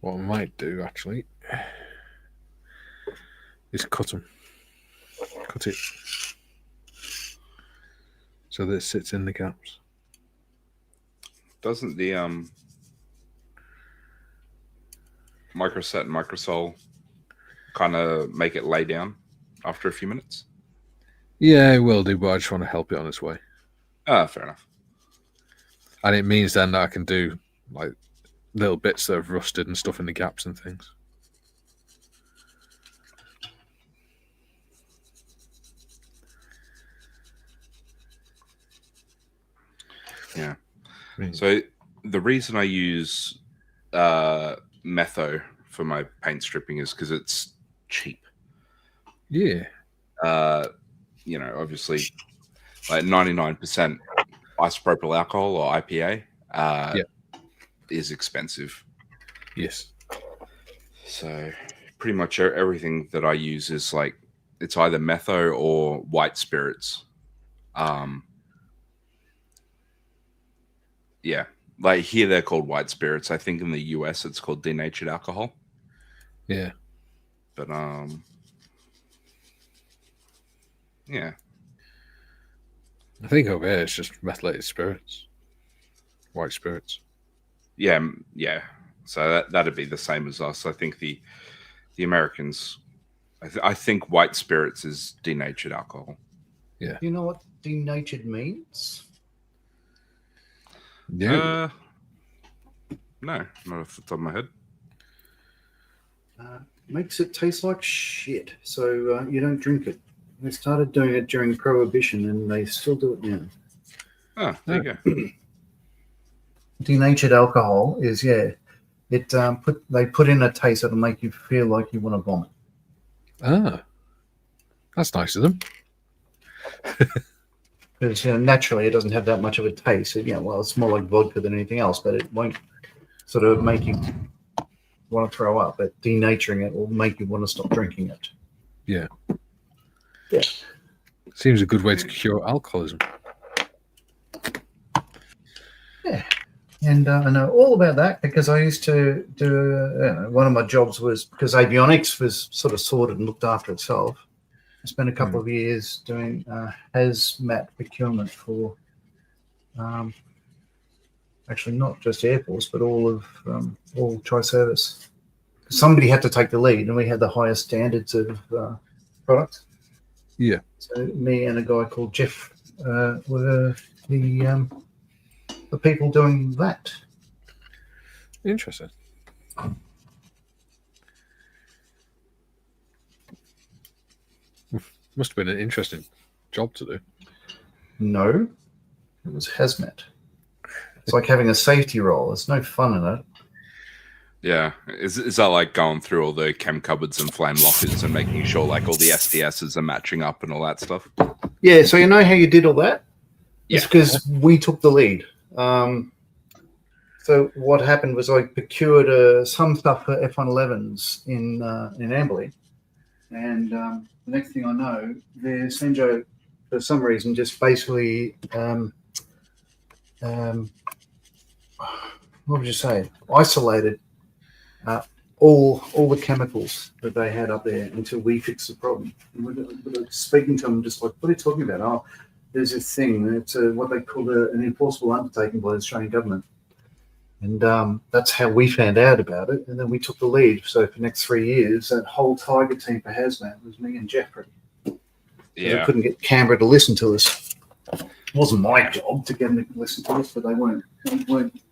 What I might do, actually, is cut them. Cut it so that it sits in the gaps.
Doesn't the microset and microsol kind of make it lay down after a few minutes?
Yeah, it will do, but I just want to help it on its way.
Ah, fair enough.
And it means then that I can do like little bits that have rusted and stuff in the gaps and things.
Yeah. So the reason I use metho for my paint stripping is because it's cheap.
Yeah.
You know, obviously, like 99% isopropyl alcohol or IPA is expensive.
Yes.
So pretty much everything that I use is like, it's either metho or white spirits. Yeah. Like here they're called white spirits. I think in the US it's called denatured alcohol.
Yeah.
But yeah.
I think over here it's just methylated spirits. White spirits.
Yeah, yeah. So that'd be the same as us. I think the Americans, I think white spirits is denatured alcohol.
Yeah.
You know what denatured means?
Yeah.
No, not off the top of my head.
Makes it taste like shit, so you don't drink it. They started doing it during Prohibition, and they still do it now.
Oh, there you go.
Denatured alcohol is they put in a taste that'll make you feel like you want to vomit.
Ah, that's nice of them.
Because naturally it doesn't have that much of a taste. It's more like vodka than anything else, but it won't sort of make you want to throw up. But denaturing it will make you want to stop drinking it.
Yeah.
Yeah.
Seems a good way to cure alcoholism.
Yeah. And I know all about that because I used to do one of my jobs was because avionics was sort of sorted and looked after itself. I spent a couple of years doing hazmat procurement for actually not just airports, but all tri-service. Somebody had to take the lead, and we had the highest standards of products.
Yeah.
So me and a guy called Jeff were the people doing that.
Interesting. Must have been an interesting job to do.
No, it was hazmat. It's like having a safety role. There's no fun in it.
Yeah. Is that like going through all the chem cupboards and flame lockers and making sure like all the SDSs are matching up and all that stuff?
Yeah, so you know how you did all that? It's
Yeah.
because we took the lead. So what happened was I procured some stuff for F-111s in Amberley. And the next thing I know, the Senjo, for some reason, just basically, what would you say, isolated all the chemicals that they had up there until we fixed the problem. And we're speaking to them, just like, what are you talking about? Oh, there's this thing. It's what they call an enforceable undertaking by the Australian government. And that's how we found out about it. And then we took the lead. So for the next 3 years, that whole Tiger team for hazmat was me and Jeffrey.
Yeah.
They couldn't get Canberra to listen to us. It wasn't my job to get them to listen to us, but they weren't.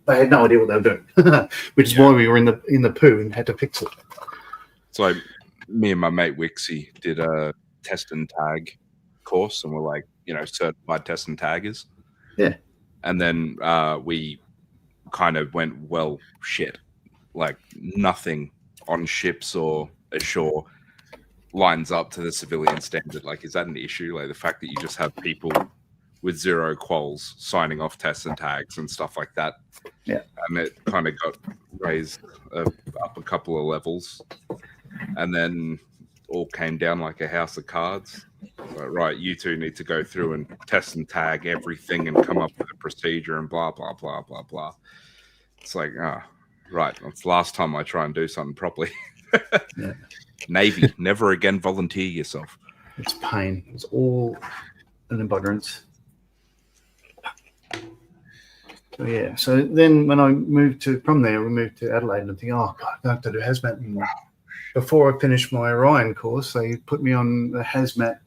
They had no idea what they were doing, which is why we were in the poo and had to fix it.
So me and my mate Wixie did a test and tag course, and we're like, certified test and taggers.
Yeah.
And then we kind of went, well, shit, like nothing on ships or ashore lines up to the civilian standard. Like, is that an issue? Like the fact that you just have people with zero quals signing off tests and tags and stuff like that.
Yeah.
And it kind of got raised up a couple of levels, and then all came down like a house of cards. Like, right, you two need to go through and test and tag everything and come up with a procedure and blah, blah, blah, blah, blah. It's like, right, that's the last time I try and do something properly.
Yeah.
Navy, never again volunteer yourself.
It's pain. It's all an embuggerance. So, yeah. So then when I moved from there, we moved to Adelaide and I think, oh, God, I don't have to do hazmat anymore. Before I finished my Orion course, they put me on the hazmat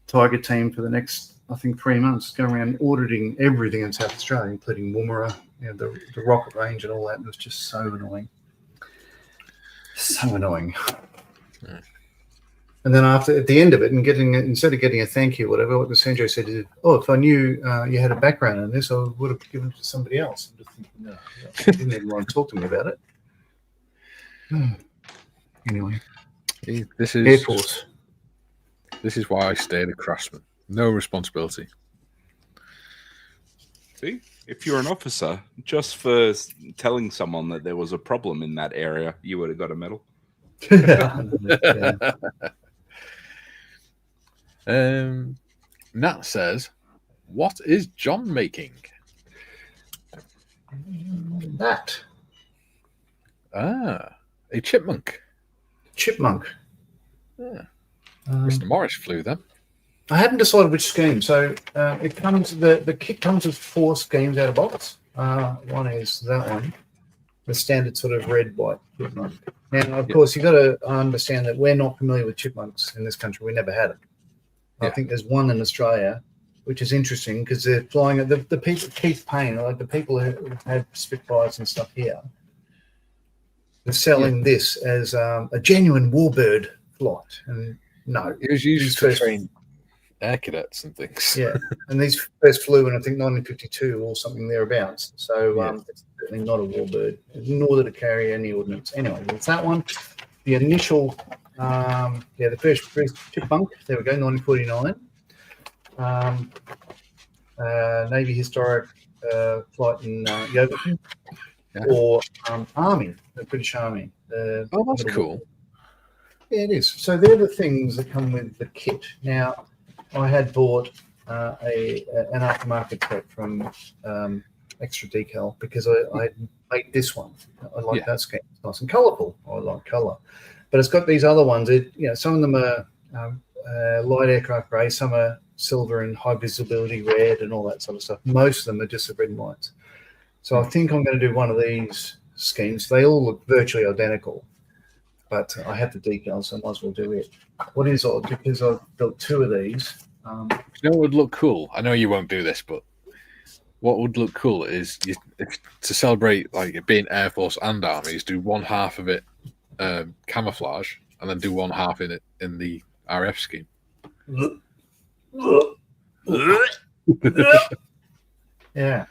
Tiger team for the next, I think, 3 months, going around auditing everything in South Australia, including Woomera, the rocket range and all that. It was just so annoying. So annoying.
Yeah.
And then at the end of it, and instead of getting a thank you, whatever, what the Senjo said is, oh, if I knew you had a background in this, I would have given it to somebody else. I'm just thinking, no, you didn't even want to talk to me about it. Anyway,
This is
Air Force.
This is why I stayed a craftsman. No responsibility.
See, if you're an officer, just for telling someone that there was a problem in that area, you would have got a medal.
Yeah.
Nat says, what is John making?
That.
A chipmunk.
Chipmunk.
Yeah. Mr. Morris flew them.
I hadn't decided which scheme. So it comes, the kit comes with 4 schemes out of box. One is that one, the standard sort of red, white chipmunk. Now, of course, you've got to understand that we're not familiar with chipmunks in this country. We never had them. I think there's one in Australia, which is interesting because they're flying at the people, Keith Payne, like the people who had Spitfires and stuff here, they're selling this as a genuine warbird flight. And no,
It was used to train air cadets and things.
Yeah, and these first flew in, I think, 1952 or something thereabouts. So it's certainly not a warbird, nor did it carry any ordnance. Anyway, it's that one. The initial, the first chipmunk, there we go, 1949. Navy historic flight in Yeovilton, or Army, the British Army.
Oh, that's cool.
Yeah, it is. So they're the things that come with the kit. Now, I had bought an aftermarket set from extra decal because I made this one. I like
Yeah.
that scheme. It's nice and colourful. I like colour, but it's got these other ones. Some of them are light aircraft grey, some are silver and high visibility red and all that sort of stuff. Most of them are just the red and whites. So I think I'm going to do one of these schemes. They all look virtually identical, but I have the decals, so I might as well do it. What is odd, because I've built two of these.
You know what would look cool? I know you won't do this, but what would look cool is to celebrate like being Air Force and Army, is do one half of it camouflage and then do one half in the RF scheme.
Yeah.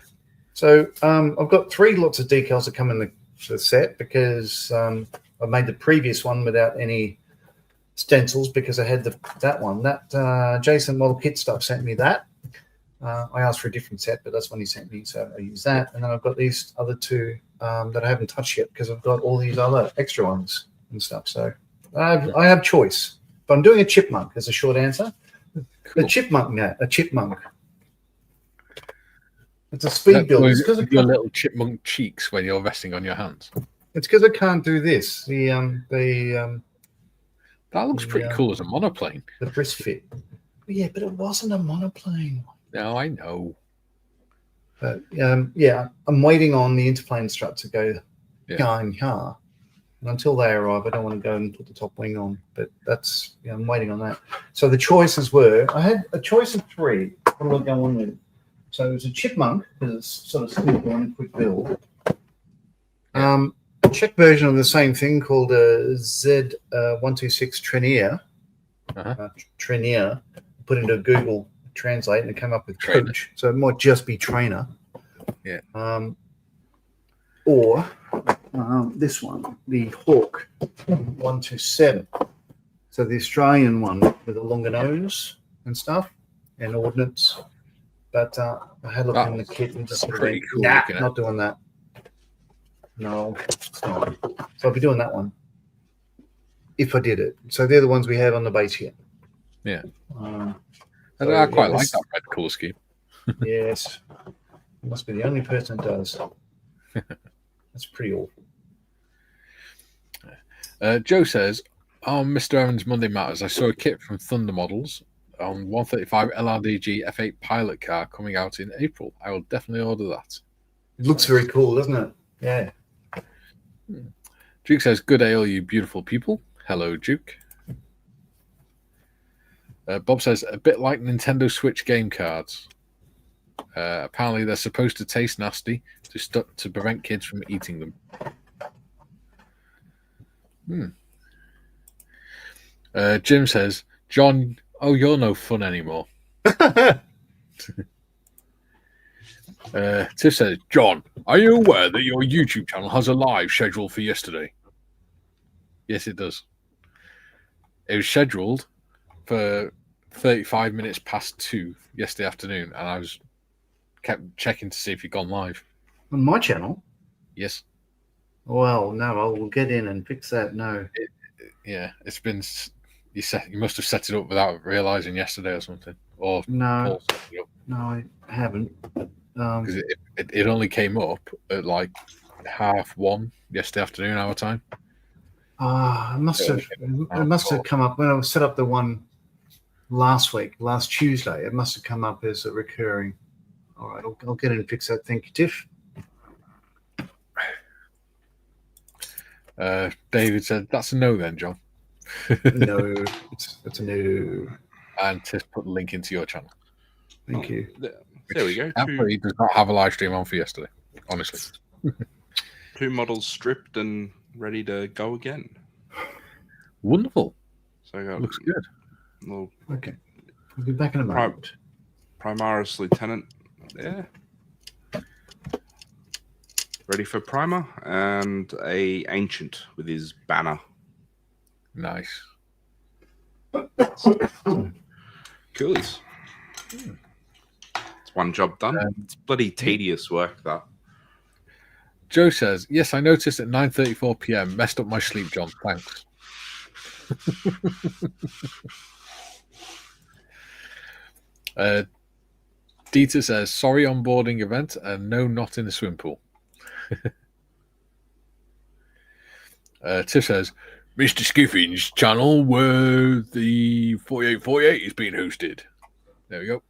So I've got 3 lots of decals that come in the set because I made the previous one without any stencils because I had that one. That Jason Model Kit stuff sent me that. I asked for a different set, but that's one he sent me, so I use that. And then I've got these other 2 that I haven't touched yet because I've got all these other extra ones and stuff. So I have choice. But I'm doing a chipmunk as a short answer.
Cool.
A chipmunk. It's a speed build. It's because
your little chipmunk cheeks when you're resting on your hands.
It's because I can't do this. That
looks pretty cool as a monoplane.
The wrist fit. Yeah, but it wasn't a monoplane.
No, I know.
But I'm waiting on the interplane strut to go going car. And until they arrive, I don't want to go and put the top wing on. But that's I'm waiting on that. So the choices were I had a choice of 3. What do I go on with? So it was a chipmunk because it's sort of simple and quick build. A Czech version of the same thing called a Z126 Trainer. Trainer. Put into Google Translate and it came up with coach. So it might just be trainer.
Yeah.
Or this one, the Hawk 127. So the Australian one with a longer nose and stuff and ordnance. But I had a look in the kit and just
pretty cool.
Not doing that. No, it's not. So I'll be doing that one if I did it. So they're the ones we have on the base here.
Yeah. I quite like that red colour scheme.
Yes. You must be the only person that does. That's pretty awful.
Joe says, on Mr. Evans' Monday Matters, I saw a kit from Thunder Models on 135 LRDG F8 pilot car coming out in April. I will definitely order that.
It looks very cool, doesn't it? Yeah.
Duke says, good day, all you beautiful people. Hello, Duke. Bob says, a bit like Nintendo Switch game cards. Apparently, they're supposed to taste nasty to prevent kids from eating them. Jim says, John, you're no fun anymore. Tiff says, John, are you aware that your YouTube channel has a live schedule for yesterday? Yes, it does. It was scheduled for 35 minutes past 2 yesterday afternoon, and I kept checking to see if you'd gone live.
On my channel?
Yes.
Well, no, I will get in and fix that. No.
It's been... You must have set it up without realizing yesterday or something. Or
no, I haven't.
Because it only came up at like 1:30 yesterday afternoon, our time.
It must have come up when I set up the one last Tuesday. It must have come up as a recurring. All right, I'll get in and fix that. Thank you, Tiff.
David said, that's a no then, John.
No, it's a no.
And Tiff put the link into your channel.
Thank you.
There we go.
He does not have a live stream on for yesterday, honestly.
2 models stripped and ready to go again.
Wonderful.
So I got
looks good.
Little
okay. We'll be back in a moment.
Primaris Lieutenant there. Ready for primer, and a ancient with his banner.
Nice.
Coolies. It's one job done. It's bloody tedious work, that.
Joe says, yes, I noticed at 9:34 p.m. Messed up my sleep, John. Thanks. Dieter says, sorry onboarding event and no, not in the swim pool. Tiff says, Mr. Skiffin's channel where the 4848 is being hosted. There we go.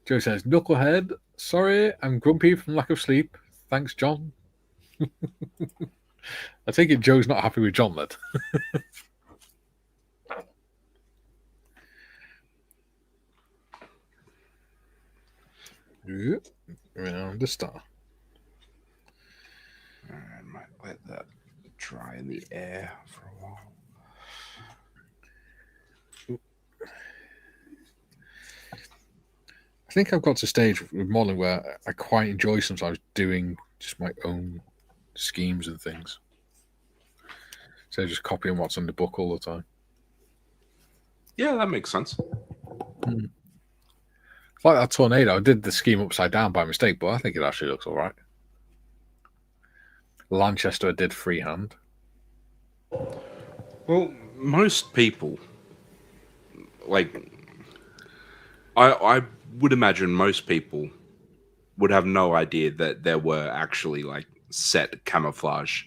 Joe says, Knucklehead, sorry, I'm grumpy from lack of sleep. Thanks, John. I take it Joe's not happy with John, then. Around the star.
I might let that dry in the air for a while.
I think I've got to a stage with modeling where I quite enjoy sometimes doing just my own schemes and things. So just copying what's in the book all the time.
Yeah, that makes sense.
Like that tornado, I did the scheme upside down by mistake, but I think it actually looks all right. Lanchester, I did freehand.
Well, most people, like, I would imagine most people would have no idea that there were actually, like, set camouflage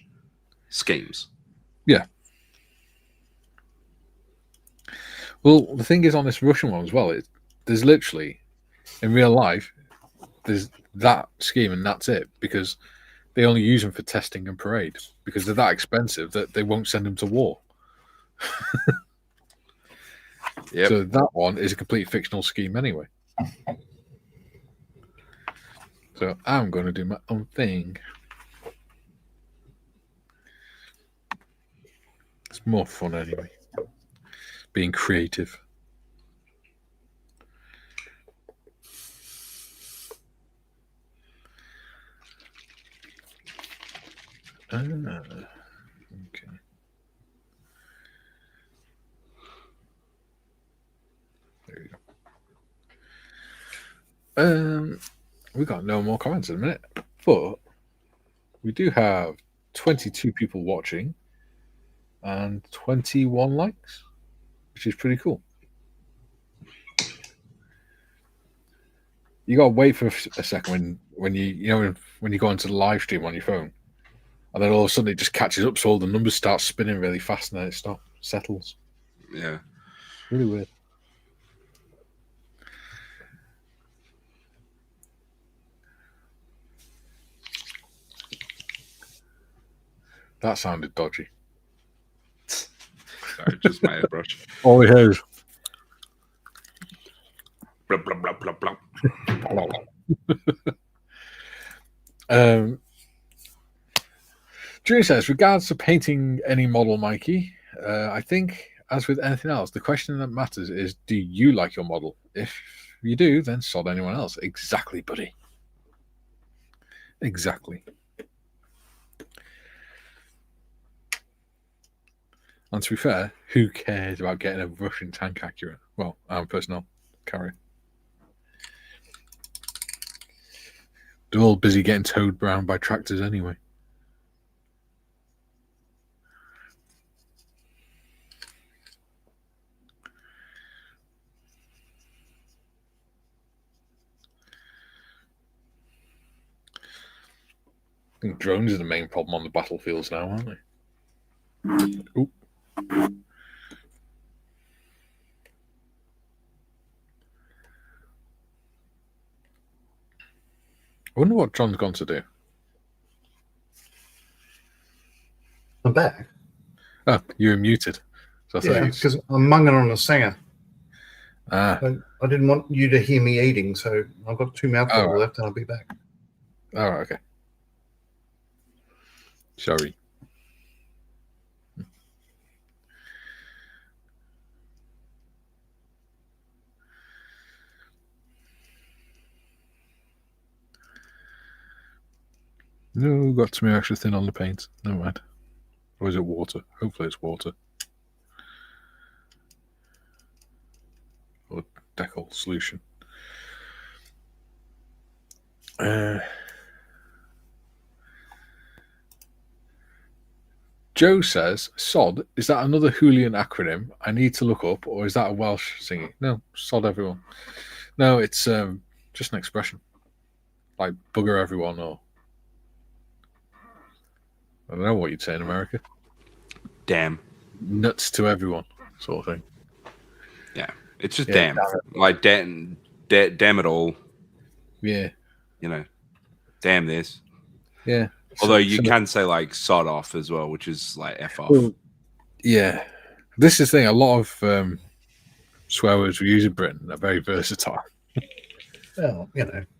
schemes.
Yeah. Well, the thing is on this Russian one as well, there's literally, in real life, there's that scheme and that's it, because they only use them for testing and parade, because they're that expensive that they won't send them to war.
Yep.
So that one is a complete fictional scheme anyway. So I'm going to do my own thing. It's more fun anyway. Being creative. Okay. There you go. We got no more comments in a minute, but we do have 22 people watching and 21 likes, which is pretty cool. You gotta wait for a second when you go into the live stream on your phone, and then all of a sudden it just catches up, so all the numbers start spinning really fast, and then it settles.
Yeah,
really weird. That sounded dodgy.
sorry, just my airbrush.
All it is.
Blah, blah, blah, blah, blah.
Julie says, regards to painting any model, Mikey, I think, as with anything else, the question that matters is, do you like your model? If you do, then sod anyone else. Exactly, buddy. Exactly. And to be fair, who cares about getting a Russian tank accurate? Well, I'm personnel carrier. They're all busy getting towed around by tractors anyway. I think drones are the main problem on the battlefields now, aren't they? Ooh. I wonder what John's gone to do.
I'm back.
Oh, you were muted. So I thought
Yeah, because I'm munging on a singer. I didn't want you to hear me eating, so I've got 2 mouthfuls left and I'll be back.
Oh, okay. Sorry. No, got some extra thin on the paint. Never mind. Or is it water? Hopefully it's water. Or decal solution. Joe says, "Sod, is that another Julian acronym I need to look up, or is that a Welsh singing?" No, sod everyone. No, it's just an expression, like bugger everyone, or I don't know what you'd say in America.
Damn.
Nuts to everyone, sort of thing.
Yeah, it's just damn. Like damn it all.
Yeah.
You know, damn this.
Yeah.
Although you can say like sod off as well, which is like F off.
Well, yeah. This is the thing. A lot of swear words we use in Britain are very versatile.
Well,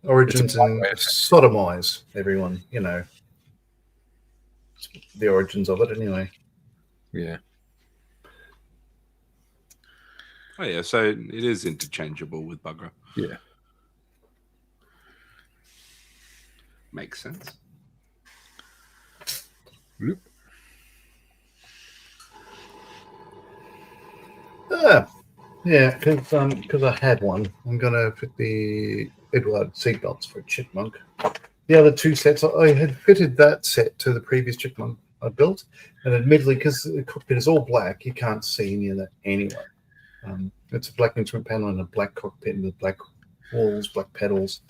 origins and sodomize everyone, the origins of it anyway.
Yeah.
Oh yeah, so it is interchangeable with bugger.
Yeah.
Makes sense.
Yep.
Yeah, because I had one. I'm gonna put the Edward seatbelts for a chipmunk. The other two sets, I had fitted that set to the previous chipmunk I built, and admittedly, because the cockpit is all black, you can't see any of that anyway. It's a black instrument panel and a black cockpit with black walls, black pedals.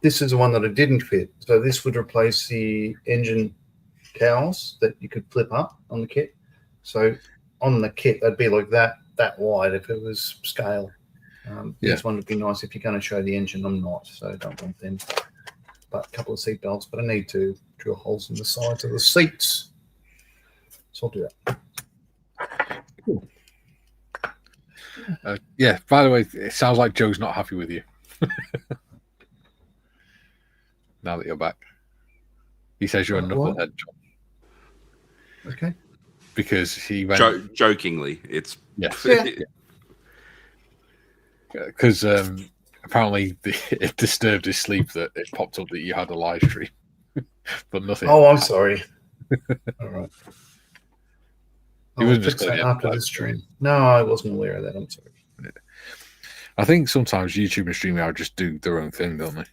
This is the one that I didn't fit, so this would replace the engine cowls that you could flip up on the kit. So on the kit, they'd be like that wide if it was scale. This one would be nice if you're going to show the engine. I'm not, so I don't want them. But a couple of seat belts, but I need to drill holes in the sides of the seats. So I'll do that.
Cool. Yeah, by the way, it sounds like Joe's not happy with you. Now that you're back. He says you're a knucklehead, John.
Okay.
Because he went... Jokingly, it's...
Yes. Because apparently it disturbed his sleep that it popped up that you had a live stream. But nothing.
Oh, I'm sorry. All right.
He wasn't just
after the stream. No, I wasn't aware of that. I'm sorry.
Yeah. I think sometimes YouTube and StreamYard just do their own thing, don't they?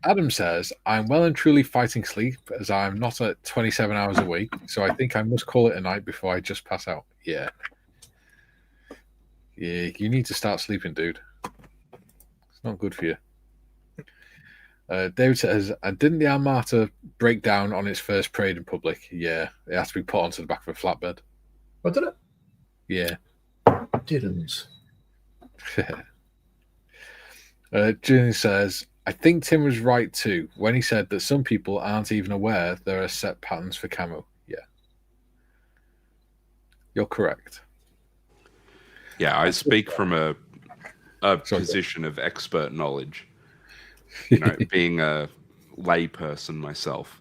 Adam says, "I'm well and truly fighting sleep as I'm not at 27 hours awake, so I think I must call it a night before I just pass out." Yeah, you need to start sleeping, dude. It's not good for you. David says, "And didn't the Armata break down on its first parade in public?" Yeah, it has to be put onto the back of a flatbed.
Oh, did it?
Yeah.
Didn't.
Julian says, "I think Tim was right too when he said that some people aren't even aware there are set patterns for camo." Yeah. You're correct.
Yeah, I speak from a position of expert knowledge. Being a lay person myself.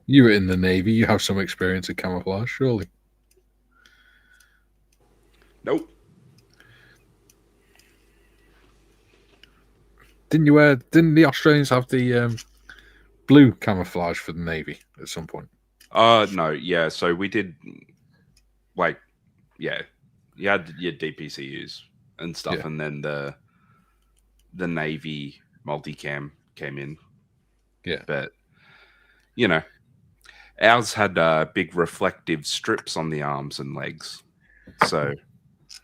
You were in the Navy. You have some experience of camouflage, surely.
Nope.
Didn't the Australians have the blue camouflage for the Navy at some point?
No, yeah. So we did, you had your DPCUs and stuff, and then the Navy multicam came in.
Yeah,
but ours had big reflective strips on the arms and legs. So,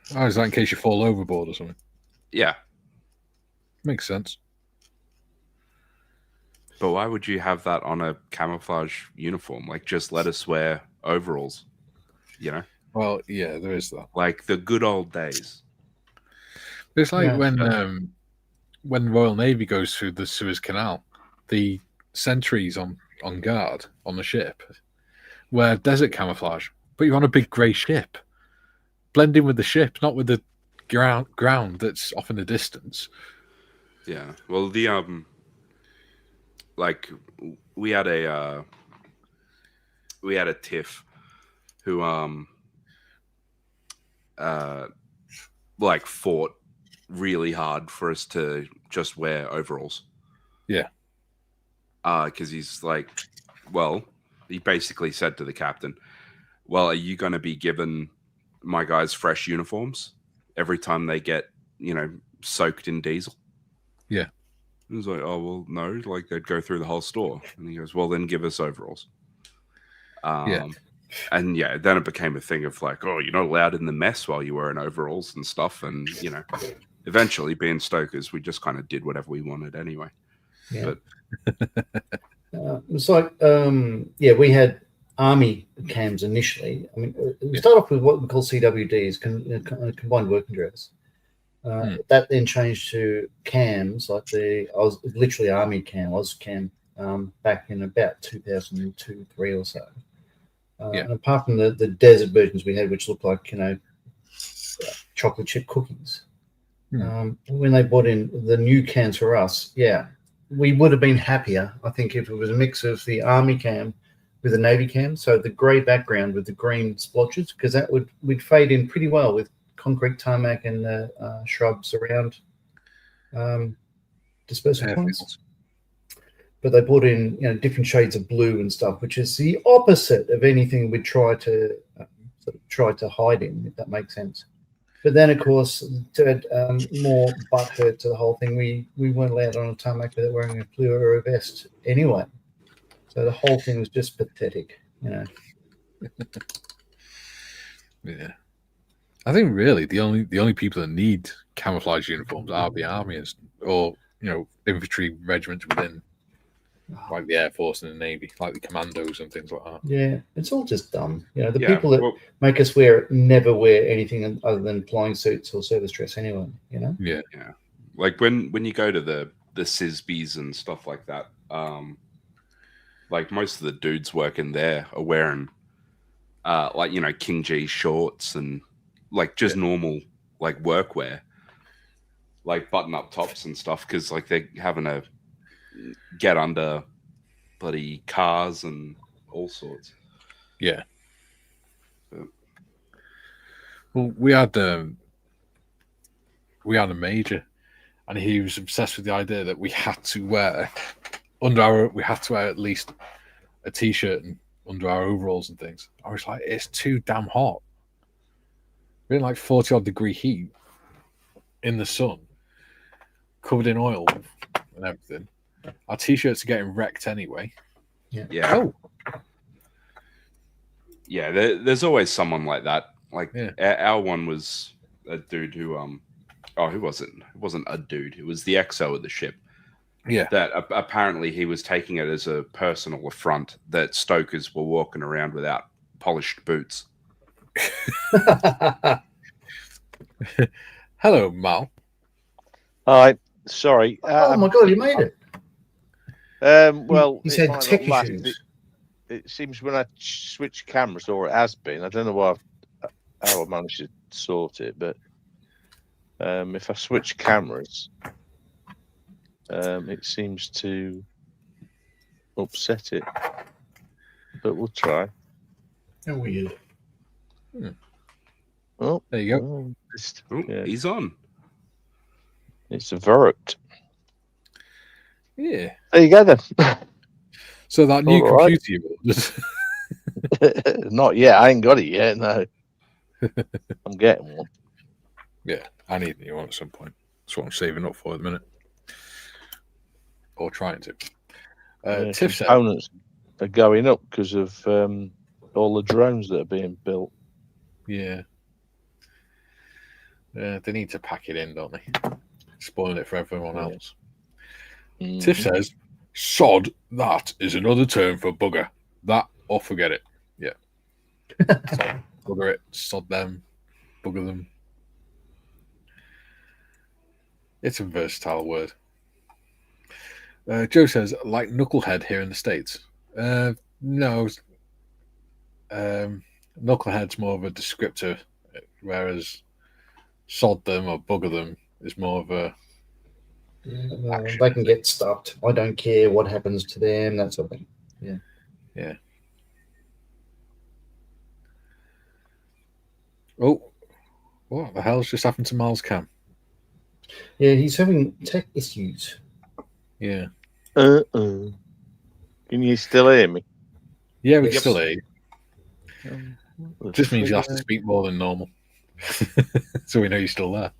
is that in case you fall overboard or something?
Yeah.
Makes sense.
But why would you have that on a camouflage uniform? Like, just let us wear overalls,
Well, yeah, there is that.
Like the good old days.
It's like when the Royal Navy goes through the Suez Canal, the sentries on guard on the ship wear desert camouflage, but you're on a big grey ship. Blend in with the ship, not with the ground that's off in the distance.
Yeah, well, the we had a TIFF who fought really hard for us to just wear overalls.
Yeah.
Because he's he basically said to the captain, "Well, are you going to be given my guys fresh uniforms every time they get, soaked in diesel.
Yeah.
It was like, oh, well, no, like they'd go through the whole store. And he goes, well, then give us overalls.
Yeah.
And yeah, then it became a thing of like, oh, you're not allowed in the mess while you were in overalls and stuff. And, eventually being stokers, we just kind of did whatever we wanted anyway.
Yeah.
But
it's like, we had army cams initially. I mean, we start off with what we call CWDs, combined working dress. That then changed to cams, like I was literally army cam, back in about 2002, 3 or so. And apart from the desert versions we had, which looked like, chocolate chip cookies. When they brought in the new cams for us, we would have been happier, I think, if it was a mix of the army cam with the navy cam, so the grey background with the green splotches, because that would fade in pretty well with concrete tarmac and the shrubs around dispersal points. But they brought in different shades of blue and stuff, which is the opposite of anything we'd try to hide in, if that makes sense. But then, of course, to add more butthurt to the whole thing, we weren't allowed on a tarmac without wearing a fluoro vest anyway. So the whole thing was just pathetic,
Yeah. I think really the only people that need camouflage uniforms are the army or infantry regiments within, like the Air Force and the Navy, like the commandos and things like that.
Yeah, it's all just dumb. The people that make us wear it never wear anything other than flying suits or service dress anyway.
Yeah.
Like when you go to the CISBs and stuff like that, like most of the dudes working there are wearing King G shorts and like just normal like workwear, like button up tops and stuff, because like they're having to get under bloody cars and all sorts.
Yeah. Well, we had a major, and he was obsessed with the idea that we had to wear at least a t-shirt and under our overalls and things. I was like, it's too damn hot. We're in like 40 odd degree heat in the sun, covered in oil and everything. Our t-shirts are getting wrecked anyway.
Yeah. Oh. Yeah, there's always someone like that. Like our one was a dude who who wasn't? It wasn't a dude. It was the XO of the ship.
Yeah.
That apparently he was taking it as a personal affront that stokers were walking around without polished boots.
Hello, Mal.
Hi. Sorry.
Oh my God, you made it.
Well,
he said tech issues.
It seems when I switch cameras, or it has been. I don't know how I managed to sort it, but if I switch cameras, it seems to upset it. But we'll try.
How weird.
Oh,
there you go.
He's on.
It's worked.
Yeah.
There you go then.
So that new computer you
ordered? Not yet. I ain't got it yet. No. I'm getting one.
Yeah, I need a new one at some point. That's what I'm saving up for at the minute, or trying to. Tiff said
components are going up because of all the drones that are being built.
Yeah. They need to pack it in, don't they? Spoiling it for everyone else. Mm-hmm. Tiff says, "Sod, that is another term for bugger. That or forget it." Yeah. So, bugger it, sod them, bugger them. It's a versatile word. Joe says, like knucklehead here in the States. No. Knucklehead's more of a descriptor, whereas sod them or bugger them is more of a
they can get stuffed. I don't care what happens to them, that sort of thing. Yeah.
Yeah. Oh, what the hell's just happened to Miles' cam?
Yeah, he's having tech issues.
Yeah.
Can you still hear me?
Yeah, we can still hear you. Just means you have to speak more than normal. So we know you're still there.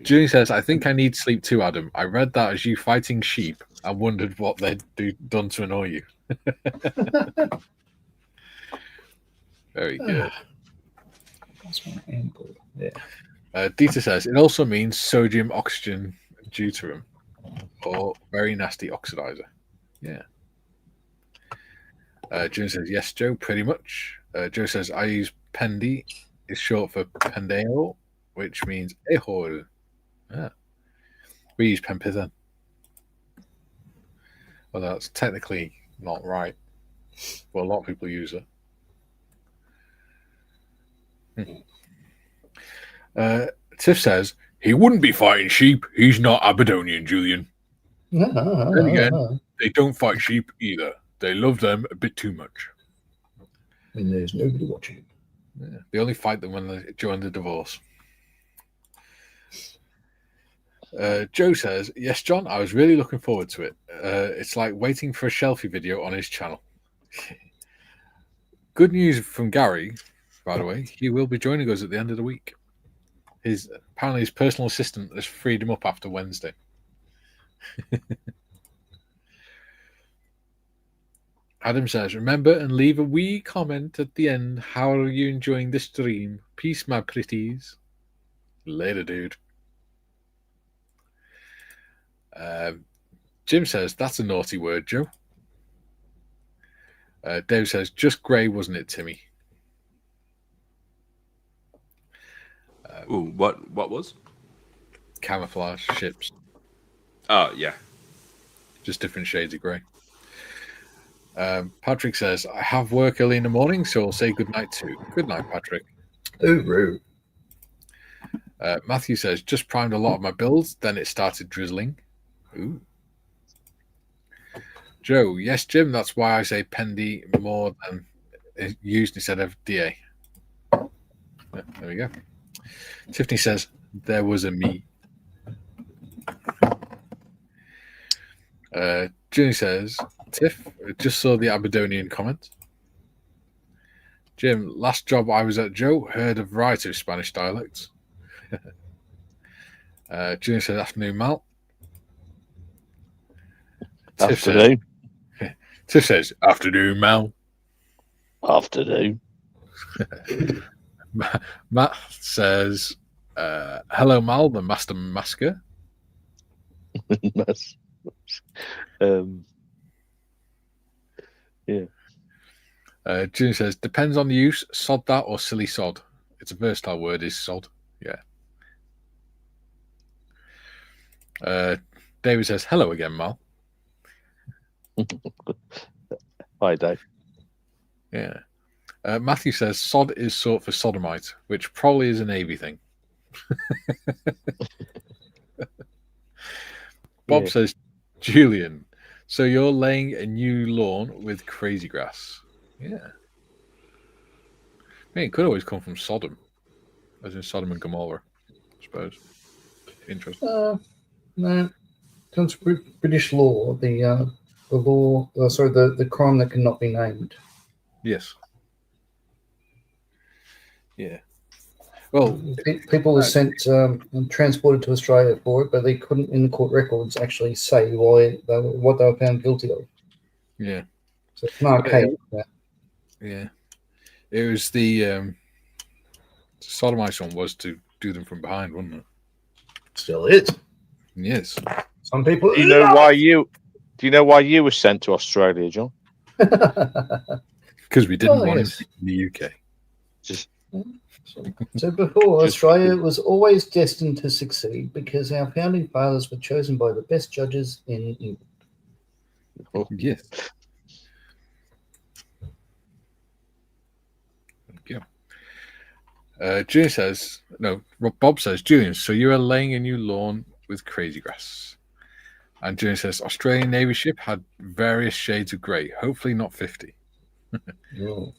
Julie says, I think I need sleep too, Adam. I read that as you fighting sheep and wondered what they'd done to annoy you. Very good.
That's my ankle. Yeah.
Dieter says, it also means sodium oxygen deuterium or very nasty oxidizer. Yeah. June says, yes, Joe, pretty much. Joe says, I use Pendi. It's short for Pendeo, which means ehol. Yeah. We use Pempithen. Well, that's technically not right. Well, a lot of people use it. Tiff says, he wouldn't be fighting sheep. He's not Aberdonian, Julian. Then again, they don't fight sheep either. They love them a bit too much.
And there's nobody watching.
Yeah, they only fight them when they join the divorce. Joe says, yes, John, I was really looking forward to it. It's like waiting for a Shelfie video on his channel. Good news from Gary, by the way. He will be joining us at the end of the week. Apparently his personal assistant has freed him up after Wednesday. Adam says, remember and leave a wee comment at the end. How are you enjoying this stream? Peace, my pretties. Later, dude. Jim says, that's a naughty word, Joe. Dave says, just grey, wasn't it, Timmy?
What was?
Camouflage ships.
Oh, yeah.
Just different shades of grey. Patrick says, I have work early in the morning, so I'll say good night too. Good night, Patrick.
Oh, rude.
Matthew says, just primed a lot of my builds, then it started drizzling. Ooh. Joe, yes, Jim, that's why I say Pendi more than used instead of DA. Yeah, there we go. Tiffany says, there was a me. Julie says, Tiff, just saw the Aberdonian comment. Jim, last job I was at, Joe, heard a variety of Spanish dialects. Julie says, afternoon, Mal.
Afternoon.
Tiff says, afternoon, Mal.
Afternoon.
Matt says, hello, Mal, the master masker.
Yeah.
June says, depends on the use, sod that or silly sod. It's a versatile word, is sod. Yeah. David says, hello again, Mal.
Hi, Dave.
Yeah. Matthew says, sod is short for sodomite, which probably is a Navy thing. Bob says, Julian, so you're laying a new lawn with crazy grass. Yeah. I mean, it could always come from Sodom, as in Sodom and Gomorrah, I suppose. Interesting.
No. Comes from British law, the crime that cannot be named.
Yes. Yeah. Well,
people were sent and transported to Australia for it, but they couldn't, in the court records, actually say what they were found guilty of.
Yeah.
So it's an archaic.
Yeah. It was the sodomite one was to do them from behind, wasn't it?
Still is.
Yes.
Some people.
Do you know why you were sent to Australia, John?
Because we didn't want it in the UK.
So before, Australia was always destined to succeed because our founding fathers were chosen by the best judges in England.
Oh, yes. Thank you. Bob says, Julian, so you are laying a new lawn with crazy grass. And Julian says, Australian Navy ship had various shades of grey, hopefully not 50.
Oh.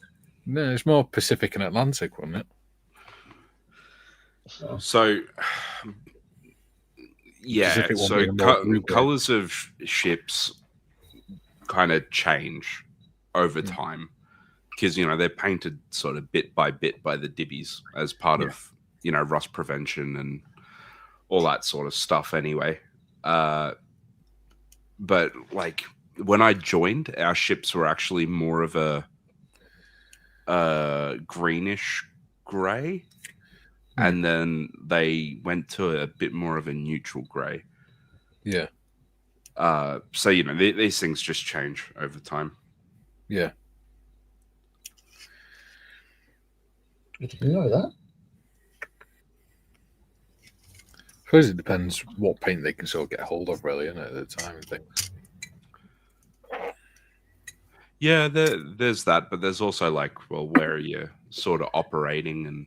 No, it's more Pacific and Atlantic, wasn't it?
So, yeah. So colors of ships kind of change over time. because they're painted sort of bit by bit by the dibbies as part of rust prevention and all that sort of stuff. Anyway, but like when I joined, our ships were actually more of a greenish gray, and then they went to a bit more of a neutral gray.
Yeah.
So these things just change over time.
Yeah.
I didn't know that.
I suppose it depends what paint they can sort of get hold of, really, isn't it, at the time and things.
Yeah, there's that, but there's also like, well, where are you sort of operating? And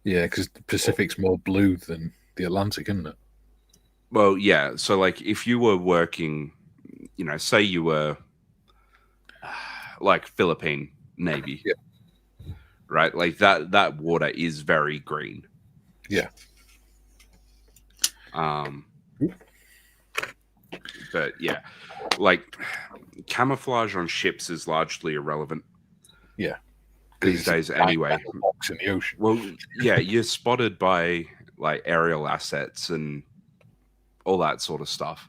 yeah, because the Pacific's more blue than the Atlantic, isn't it?
Well, yeah. So like if you were working, say you were like Philippine Navy,
yeah,
right? Like that water is very green.
Yeah.
But yeah, like camouflage on ships is largely irrelevant.
Yeah.
These days, anyway.
Box in the ocean.
Well, yeah, you're spotted by like aerial assets and all that sort of stuff.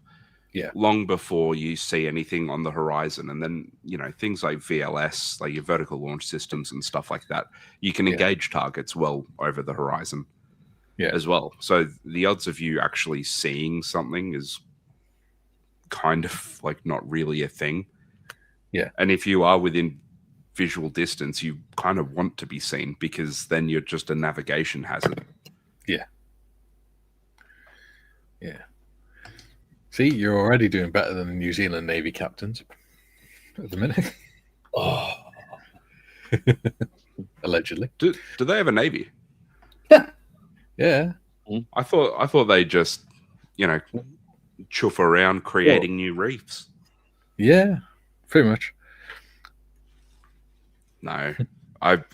Yeah.
Long before you see anything on the horizon. And then, things like VLS, like your vertical launch systems and stuff like that, you can engage targets well over the horizon as well. So the odds of you actually seeing something is kind of like not really a thing.
Yeah.
And if you are within visual distance, you kind of want to be seen because then you're just a navigation hazard.
Yeah. Yeah. See, you're already doing better than the New Zealand Navy captains at the minute.
Oh.
Allegedly. Do they have a navy?
Yeah.
I thought they just, chuff around creating new reefs.
Yeah, pretty much.
No, I've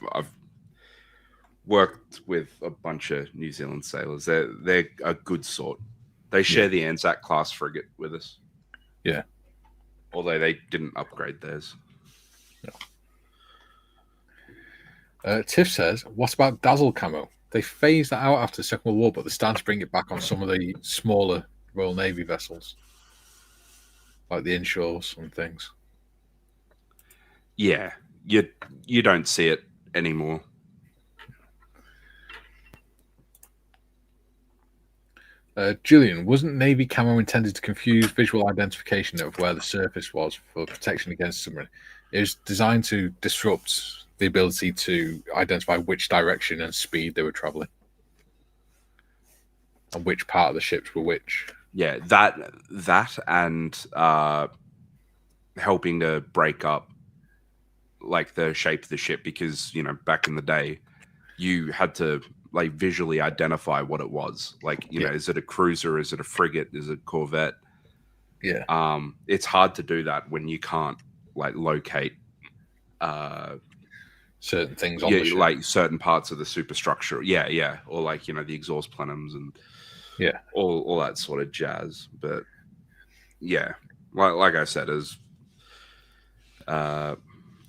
worked with a bunch of New Zealand sailors. They're a good sort. They share the Anzac class frigate with us.
Yeah.
Although they didn't upgrade theirs.
No. Tiff says, what about Dazzle camo? They phased that out after the Second World War, but they're starting to bring it back on some of the smaller Royal Navy vessels. Like the inshores and things.
Yeah. You don't see it anymore.
Julian, wasn't Navy camo intended to confuse visual identification of where the surface was for protection against submarine? It was designed to disrupt the ability to identify which direction and speed they were traveling, and which part of the ships were which.
Yeah, that and helping to break up like the shape of the ship, because back in the day you had to like visually identify what it was. Like, is it a cruiser? Is it a frigate? Is it a corvette?
Yeah.
It's hard to do that when you can't like locate
certain things on the ship.
Like certain parts of the superstructure. Yeah. Or like, the exhaust plenums and all that sort of jazz. But yeah, like I said, as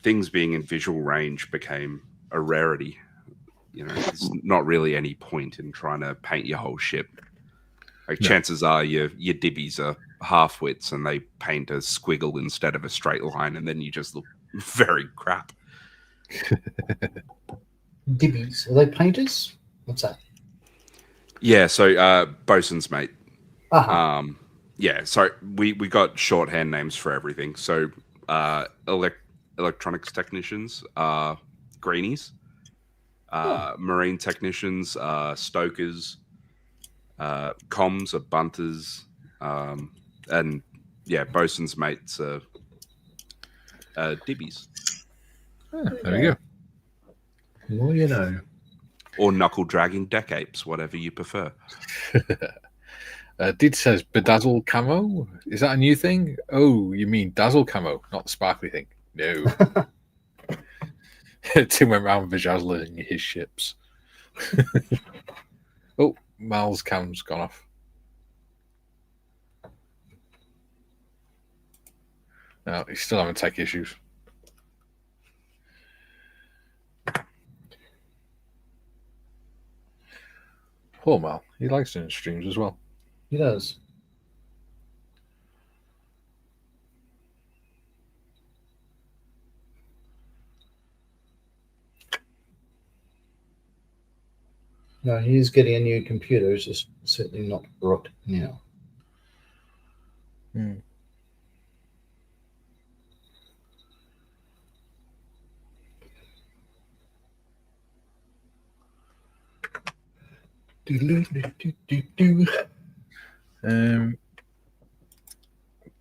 things being in visual range became a rarity, there's not really any point in trying to paint your whole ship. Like chances are your dibbies are half wits and they paint a squiggle instead of a straight line, and then you just look very crap.
Dibbies, are they painters? What's that?
Yeah, so bosun's mate.
Uh-huh.
Yeah, so we got shorthand names for everything. So electronics technicians are greenies. Marine technicians are stokers. Comms are bunters. And yeah, bosun's mates are dibbies.
There we go.
Well, you know.
Or knuckle dragging deck apes, whatever you prefer.
Did says bedazzle camo. Is that a new thing? Oh, you mean dazzle camo, not the sparkly thing? No. Tim went around bedazzling his ships. Oh, Mal's cam's gone off. No, he's still having tech issues. Poor Mal. He likes doing streams as well.
He does. No, he's getting a new computer. It's just certainly not right now.
Hmm.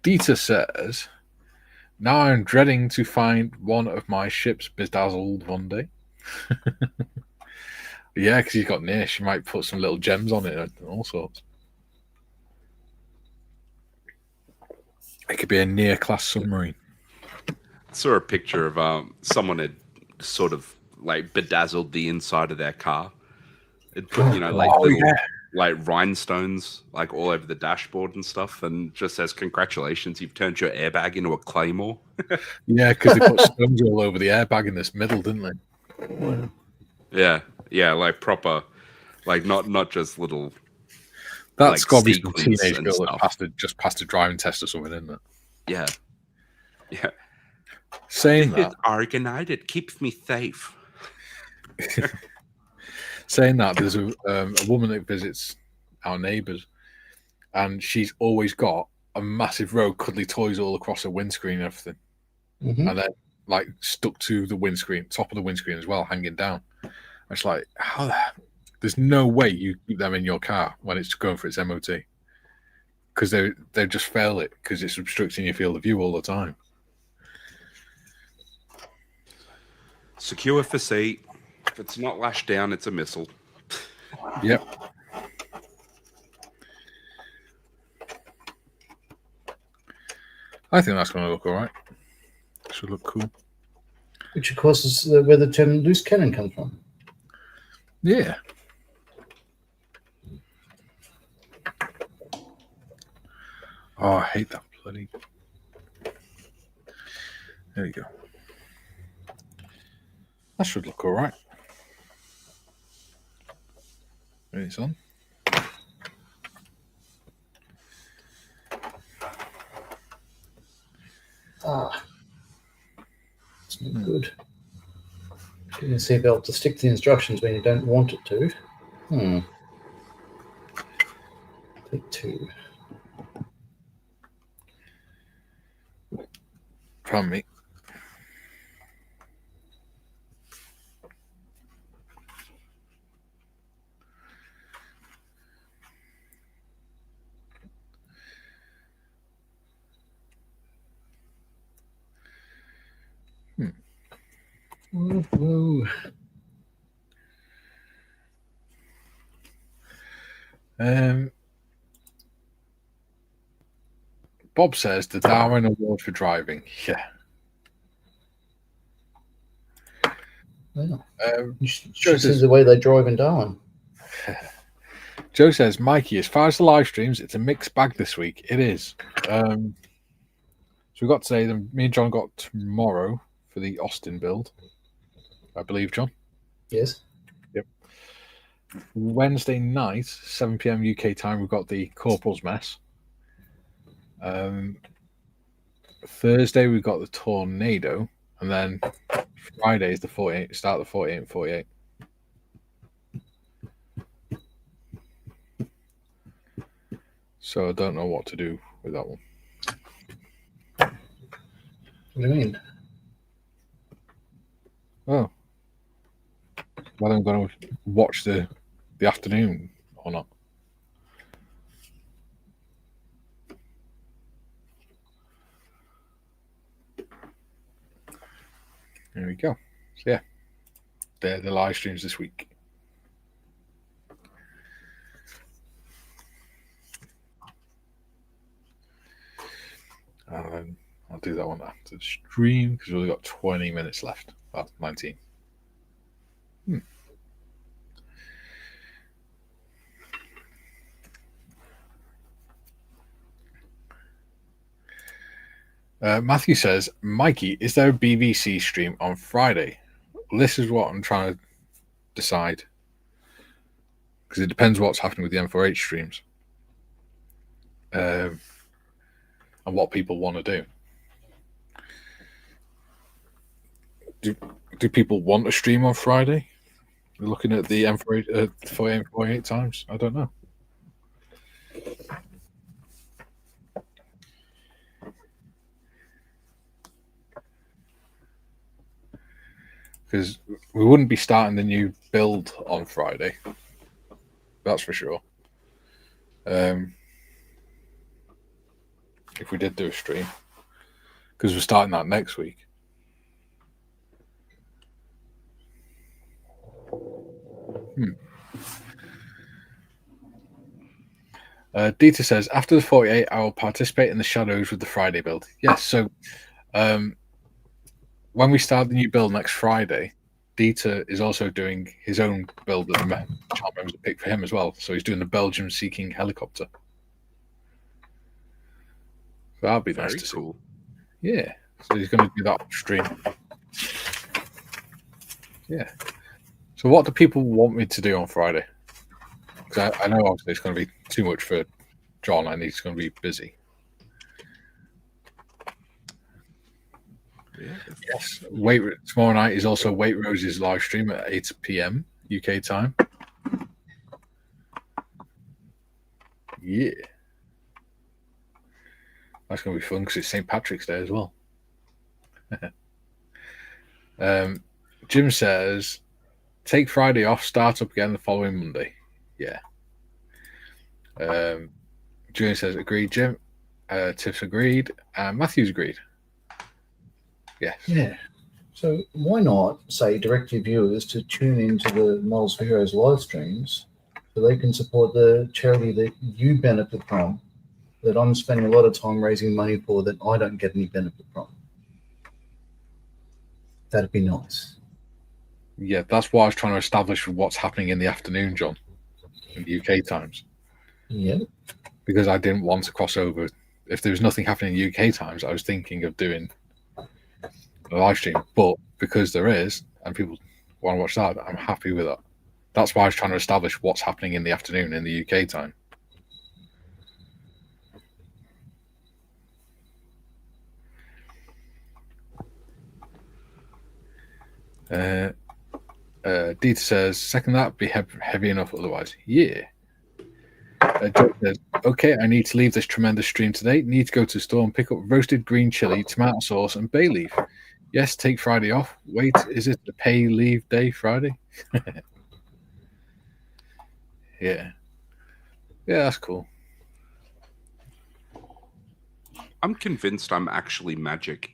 Dieter says, now I'm dreading to find one of my ships bedazzled one day. Yeah, because he's got near. She might put some little gems on it and all sorts. It could be a near class submarine.
I saw a picture of someone had sort of like bedazzled the inside of their car. It put, like rhinestones like all over the dashboard and stuff, and just says, "Congratulations, you've turned your airbag into a claymore."
Yeah, because they put stones all over the airbag in this middle, didn't they?
Yeah, like proper, like not just little.
That's
like
got to be some
sequins
teenage
and
girl that
stuff.
just passed a driving test or something, isn't it?
Yeah.
Saying
This
that,
is Argonite. It keeps me safe.
saying that, there's a woman that visits our neighbours, and she's always got a massive row of cuddly toys all across her windscreen and everything, and then like stuck to the windscreen, top of the windscreen as well, hanging down. It's like, how? There's no way you keep them in your car when it's going for its MOT, because they just fail it because it's obstructing your field of view all the time.
Secure for seat. If it's not lashed down, it's a missile.
Yep. I think that's going to look all right. Should look cool.
Which, of course, is where the term loose cannon comes from.
Yeah. Oh, I hate that bloody. There you go. That should look all right. There it's on.
It's not good. Getting the seatbelt to stick to the instructions when you don't want it to. Take 2.
Pardon me.
Whoa.
Bob says the Darwin Award for driving. Yeah.
Well,
Joe
this
says,
is the way they drive in Darwin.
Joe says, Mikey, as far as the live streams, it's a mixed bag this week. It is. So we got today, then me and John got tomorrow for the Austin build. I believe, John.
Yes.
Yep. Wednesday night, 7 p.m. UK time, we've got the Corporal's Mess. Thursday, we've got the Tornado. And then Friday is the 48, start the 48 and 48. So I don't know what to do with that one.
What do you mean?
Oh. Whether I'm going to watch the afternoon or not. There we go. So yeah, they're the live streams this week. I'll do that one after the stream because we've only got 20 minutes left. Well, 19. Matthew says, Mikey, is there a BBC stream on Friday? This is what I'm trying to decide. because it depends what's happening with the M4H streams, and what people want to do. Do people want to stream on Friday? We're looking at the M4H, 48 times. I don't know. Because we wouldn't be starting the new build on Friday. That's for sure. If we did do a stream, because we're starting that next week. Dieter says, after the 48, I will participate in the shadows with the Friday build. Yes, so when we start the new build next Friday, Dieter is also doing his own build that the chart members pick for him as well. So he's doing the Belgium seeking helicopter. So that'll be nice to see. Yeah, so he's going to do that on stream. Yeah. So what do people want me to do on Friday? Because I know obviously it's going to be too much for John and he's going to be busy. Yes. Tomorrow night is also Wait Rose's live stream at 8 p.m. UK time. Yeah. That's going to be fun because it's St. Patrick's Day as well. Jim says, take Friday off, start up again the following Monday. Yeah. Julian says, agreed, Jim. Tiff's agreed. And Matthew's agreed. Yes.
Yeah. So why not say direct your viewers to tune into the Models for Heroes live streams so they can support the charity that you benefit from, that I'm spending a lot of time raising money for, that I don't get any benefit from. That'd be nice.
Yeah, that's why I was trying to establish what's happening in the afternoon, John, in the UK times.
Yeah.
Because I didn't want to cross over. If there was nothing happening in UK times, I was thinking of doing a live stream. But because there is, and people want to watch that, I'm happy with that. That's why I was trying to establish what's happening in the afternoon in the UK time. Dieter says, second that, be heavy enough otherwise. Yeah. Joe says, okay, I need to leave this tremendous stream today. Need to go to the store and pick up roasted green chili, tomato sauce, and bay leaf. Yes, take Friday off. Wait, is it the pay leave day Friday? Yeah. Yeah, that's cool.
I'm convinced I'm actually magic.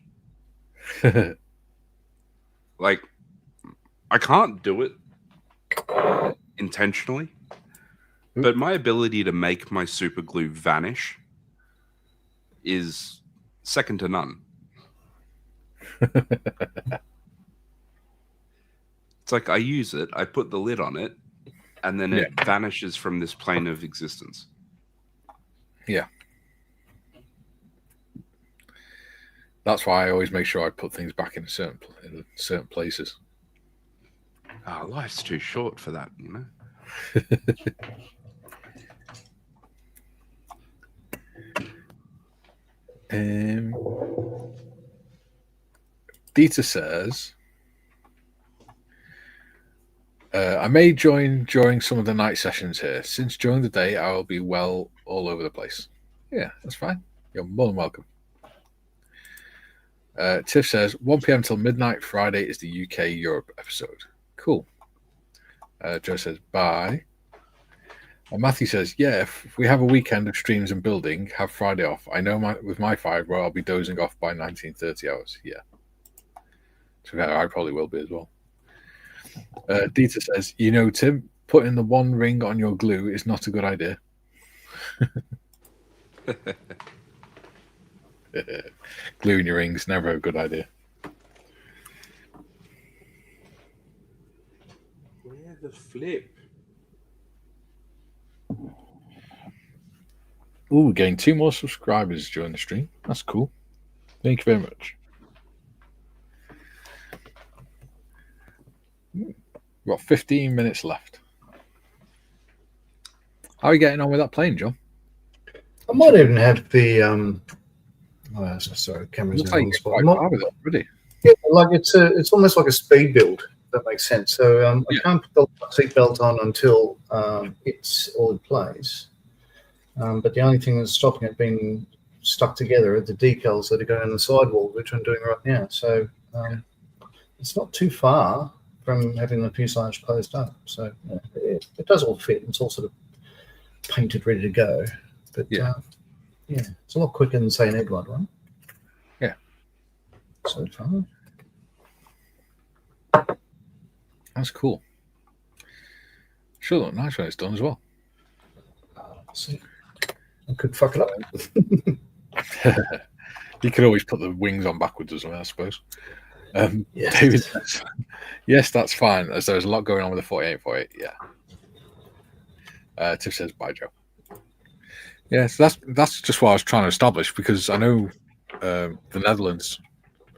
Like, I can't do it intentionally, but my ability to make my super glue vanish is second to none. It's like I use it, I put the lid on it, and then it vanishes from this plane of existence.
Yeah. That's why I always make sure I put things back in certain places.
Oh, life's too short for that, you know?
Dieter says, I may join during some of the night sessions here. Since during the day, I will be well all over the place. Yeah, that's fine. You're more than welcome. Tiff says, 1 p.m. till midnight Friday is the UK Europe episode. Cool. Joe says, bye. And Matthew says, yeah, if we have a weekend of streams and building, have Friday off. I know with my 5 where I'll be dozing off by 19:30 hours. Yeah. So I probably will be as well. Dieter says, you know, Tim, putting the one ring on your glue is not a good idea. Gluing your rings, never a good idea.
Where the flip?
Ooh, we're getting 2 more subscribers during the stream. That's cool. Thank you very much. We've got 15 minutes left. How are you getting on with that plane, John?
I might even have the sorry, camera's
Looks
now
like
on
you're
the spot.
quite far with it already.
Yeah, like it's almost like a speed build, if that makes sense. So I can't put the seatbelt on until it's all in place. But the only thing that's stopping it being stuck together are the decals that are going on the sidewall, which I'm doing right now. So it's not too far from having the fuselage closed up. So it does all fit. It's all sort of painted, ready to go. But it's a lot quicker than, say, an Edward one.
Yeah.
So far.
That's cool. Sure look nice when it's done as well.
See, I could fuck it up.
You could always put the wings on backwards or something, I suppose.
Yes.
David says, yes, that's fine, as there's a lot going on with the 48. Yeah. Tiff says, bye, Joe. Yeah, so that's just what I was trying to establish, because I know the Netherlands,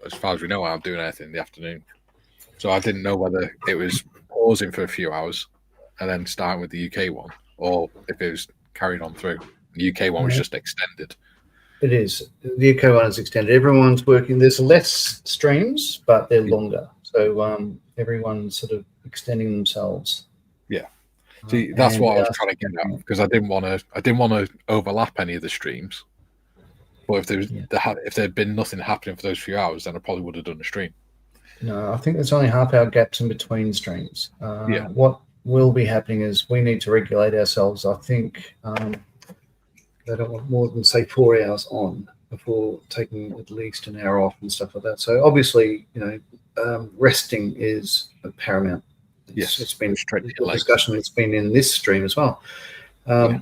as far as we know, aren't doing anything in the afternoon. So I didn't know whether it was pausing for a few hours and then starting with the UK one, or if it was carried on through. The UK one was just extended.
It is. The UK one is extended. Everyone's working. There's less streams, but they're longer. So everyone's sort of extending themselves.
Yeah. See, that's what I was trying to get at, because I didn't want to overlap any of the streams. But if there'd been nothing happening for those few hours, then I probably would have done a stream. No,
I think there's only half-hour gaps in between streams. What will be happening is we need to regulate ourselves. I think they don't want more than, say, 4 hours on before taking at least an hour off and stuff like that. So obviously, resting is paramount. It's been a discussion that's been in this stream as well. But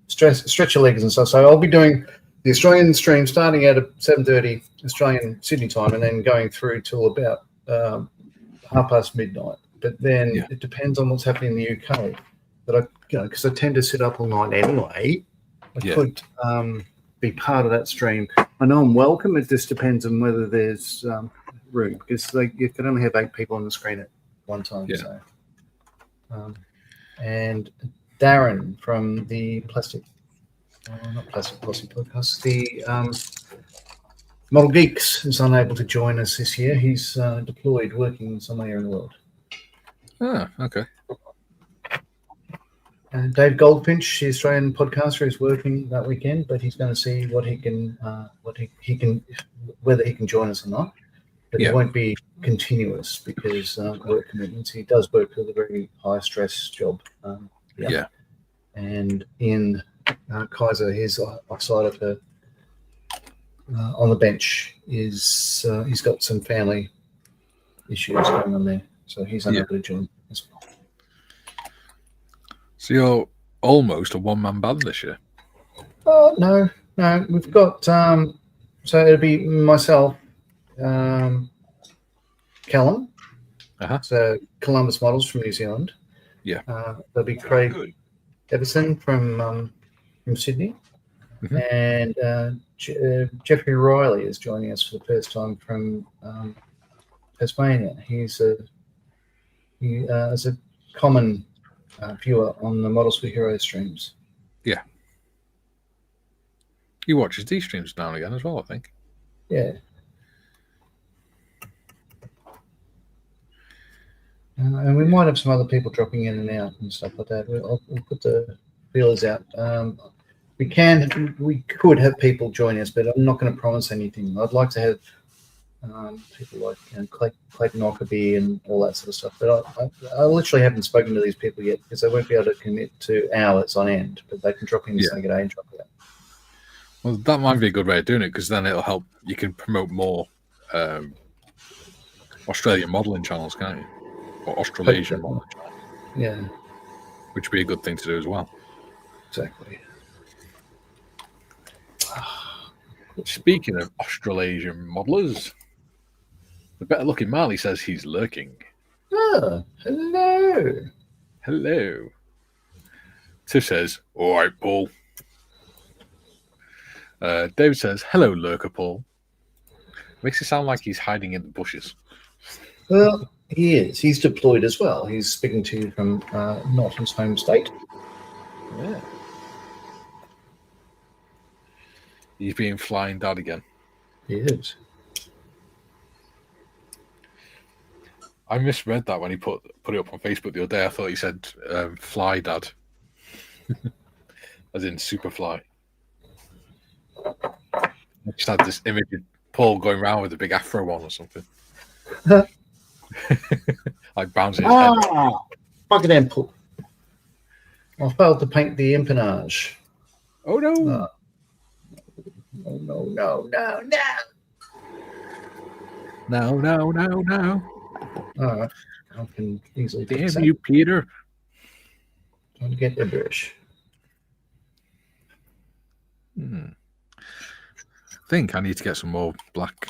stretch your legs and stuff. So I'll be doing the Australian stream starting out at 7:30 Australian Sydney time, and then going through till about midnight. But then it depends on what's happening in the UK. But because I tend to sit up all night anyway, I could be part of that stream. I know I'm welcome. It just depends on whether there's room, because you can only have 8 people on the screen at one time.
Yeah.
So, and Darren from the Plastic podcast, the Model Geeks, is unable to join us this year. He's deployed, working somewhere in the world.
Ah, okay.
Dave Goldfinch, the Australian podcaster, is working that weekend, but he's going to see what he can, whether he can join us or not. But it won't be continuous because work commitments. He does work with a very high stress job. And in Kaiser, his offside of her on the bench is he's got some family issues going on there, so he's unable to join as well.
So you're almost a one-man band this year?
Oh no, we've got so it'll be myself, Callum, so Columbus Models from New Zealand.
Yeah,
there'll be Craig Everson from Sydney, and Jeffrey Riley is joining us for the first time from Tasmania. He's a common viewer on the Models for Heroes streams.
Yeah, he watches these streams now and again as well, I think.
Yeah. And we might have some other people dropping in and out and stuff like that. We'll put the feelers out. We could have people join us, but I'm not going to promise anything. I'd like to have people like Clayton Ockerby and all that sort of stuff. But I literally haven't spoken to these people yet, because they won't be able to commit to hours on end. But they can drop in and say good day and drop out.
Well, that might be a good way of doing it, because then it'll help. You can promote more Australian modelling channels, can't you? Or Australasian modelling channels.
Yeah.
Which would be a good thing to do as well.
Exactly.
Speaking of Australasian modelers, the better looking Marley says he's lurking.
Oh, hello.
Hello. Tiff says, all right, Paul. David says, hello, lurker Paul. Makes it sound like he's hiding in the bushes.
Well, he is. He's deployed as well. He's speaking to you from not his home state.
Yeah. He's being flying dad again.
He is.
I misread that when he put it up on Facebook the other day. I thought he said fly dad. As in Superfly. I just had this image of Paul going around with a big afro on or something. Like bouncing his head.
Fuck it, Paul. I failed to paint the empennage.
Oh no.
Oh, no.
No.
All right. I can easily
Damn
fix that.
you, Peter.
Trying to get the brush.
I think I need to get some more black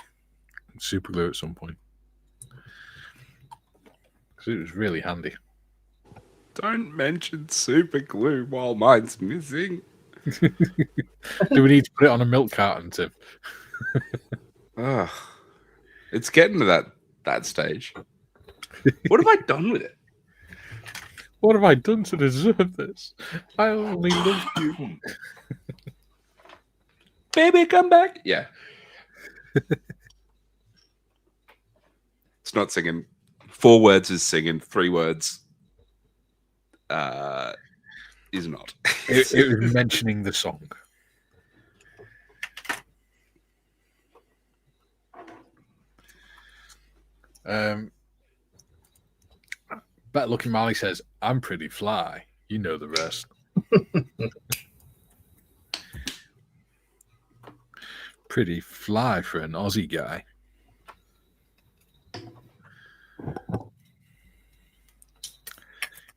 super glue at some point. Because it was really handy.
Don't mention super glue while mine's missing.
Do we need to put it on a milk carton, Tim?
It's getting to that stage. What have I done with it?
What have I done to deserve this? I only love you.
Baby, come back. Yeah. It's not singing. 4 words is singing. 3 words is not.
It was mentioning the song. Better Looking Molly says, I'm pretty fly. You know the rest. Pretty fly for an Aussie guy.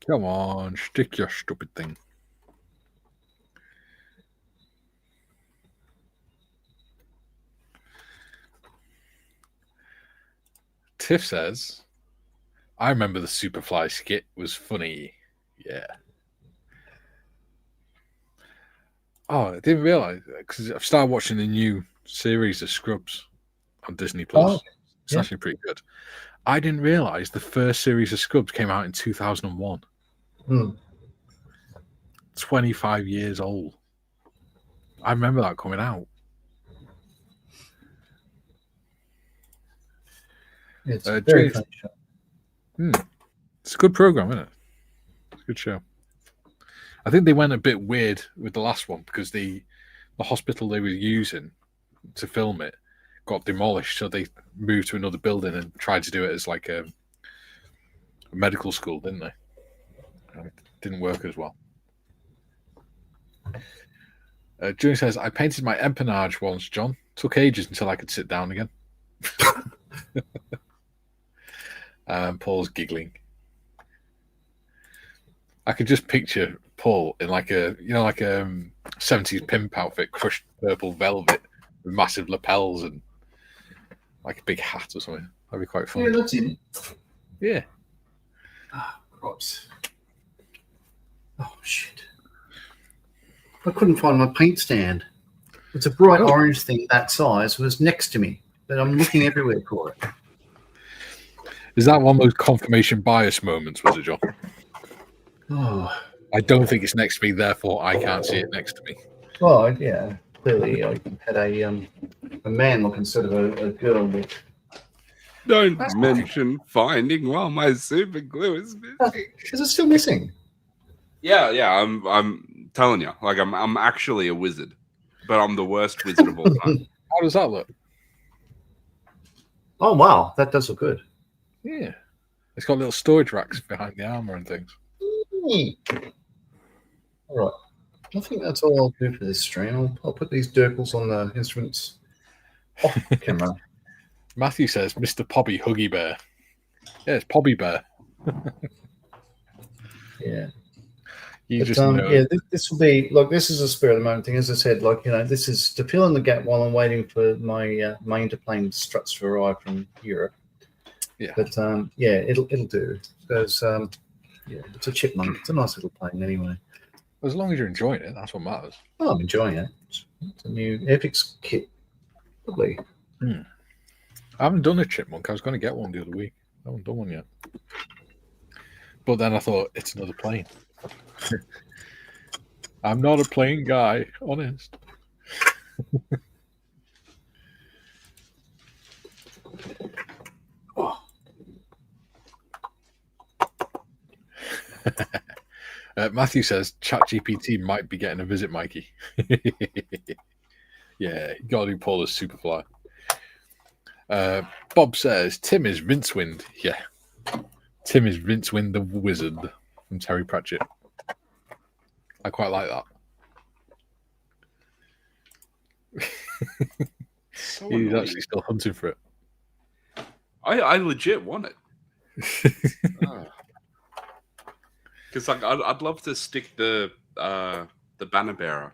Come on, stick your stupid thing. Tiff says, I remember the Superfly skit was funny. Yeah. Oh, I didn't realize because I've started watching the new series of Scrubs on Disney Plus. It's actually pretty good. I didn't realize the first series of Scrubs came out in 2001. 25 years old. I remember that coming out.
It's a very funny show.
It's a good program, isn't it? It's a good show. I think they went a bit weird with the last one because the hospital they were using to film it got demolished, so they moved to another building and tried to do it as like a medical school, didn't they? And it didn't work as well. June says, I painted my empennage once, John. Took ages until I could sit down again. Paul's giggling. I could just picture Paul in like a 70s pimp outfit, crushed purple velvet with massive lapels and like a big hat or something. That'd be quite fun.
Yeah, that's it.
Yeah.
Gross. Oh, shit. I couldn't find my paint stand. It's a bright orange thing that size was next to me, but I'm looking everywhere for it.
Is that one of those confirmation bias moments, was it, John?
Oh.
I don't think it's next to me, therefore I can't see it next to me.
Well, yeah. Clearly, I had a man look instead of a girl look.
Don't mention finding while my super glue is missing.
Is it still missing?
Yeah. I'm telling you, like I'm actually a wizard, but I'm the worst wizard of all time.
How does that look?
Oh wow, that does look good.
Yeah, it's got little storage racks behind the armor and things.
All right, I think that's all I'll do for this stream. I'll put these dirkles on the instruments off camera.
Matthew says, Mr. Pobby Huggy Bear. Yeah, it's Pobby Bear.
Yeah.
You just
know. Yeah, this will be like this is a spur of the moment thing. As I said, like this is to fill in the gap while I'm waiting for my my interplane struts to arrive from Europe.
Yeah.
But it'll do because it's a chipmunk. It's a nice little plane anyway.
As long as you're enjoying it, that's what matters.
Oh, I'm enjoying it. It's a new Epix kit. Lovely.
I haven't done a chipmunk. I was going to get one the other week. I haven't done one yet. But then I thought it's another plane. I'm not a plain guy, honest. Matthew says ChatGPT might be getting a visit, Mikey. Yeah, you gotta do Paul as Superfly. Bob says Tim is Rincewind. Yeah, Tim is Rincewind the Wizard from Terry Pratchett. I quite like that.
So
He's
annoying.
actually still hunting for it.
I legit want it. Because I'd love to stick the banner bearer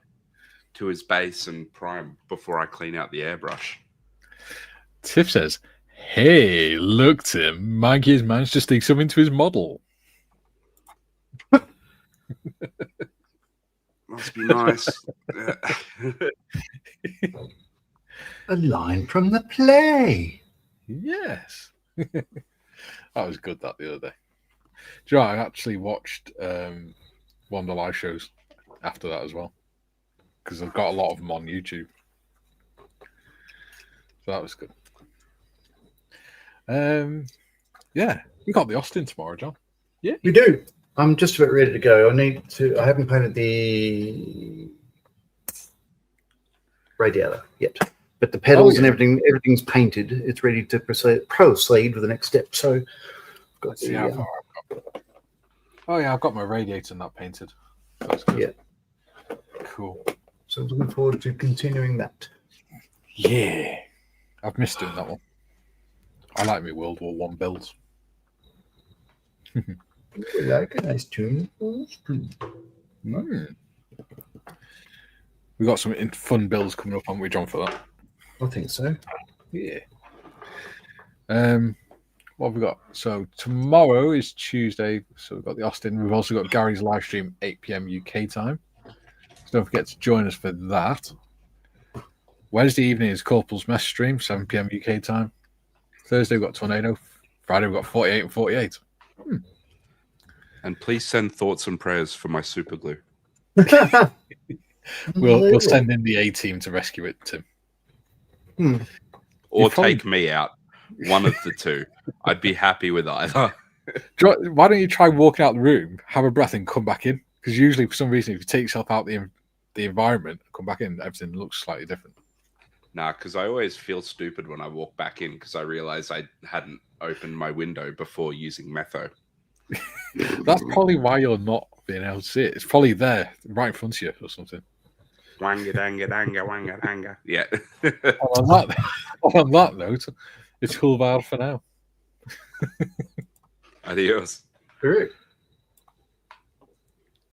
to his base and prime before I clean out the airbrush.
Tiff says, "Hey, look, Tim, Mikey has managed to stick something to his model."
Must be nice.
A line from the play.
Yes. That was good, that, the other day. Do you know, I actually watched one of the live shows after that as well, because I've got a lot of them on YouTube. So that was good. Yeah, we got the Austin tomorrow, John. Yeah,
We do. I'm just about ready to go. I haven't painted the radiator yet, but the pedals and everything's painted. It's ready to proceed with the next step. So, I've got
Let's see how far I've got. Oh yeah, I've got my radiator and that painted. That's good.
Yeah.
Cool.
So I'm looking forward to continuing that.
Yeah, I've missed doing that one. I like my World War One builds.
We like a nice tune.
Mm. We got some fun builds coming up, haven't we, John, for that?
I think so.
Yeah. What have we got? So tomorrow is Tuesday, so we've got the Austin. We've also got Gary's live stream 8 p.m. UK time. So don't forget to join us for that. Wednesday evening is Corporal's Mess stream, 7 p.m. UK time. Thursday we've got Tornado. Friday we've got 48 and 48.
And please send thoughts and prayers for my super glue.
We'll send in the A team to rescue it, Tim.
Or take me out. One of the two. I'd be happy with either.
Why don't you try walking out the room, have a breath, and come back in? Because usually, for some reason, if you take yourself out the environment, come back in, everything looks slightly different.
Nah, because I always feel stupid when I walk back in because I realize I hadn't opened my window before using Metho.
That's probably why you're not being able to see it. It's probably there, right in front of you or something.
Wanga danga danga wanga danga. Yeah.
on that note, it's Hulvar for now.
Adios.
Correct.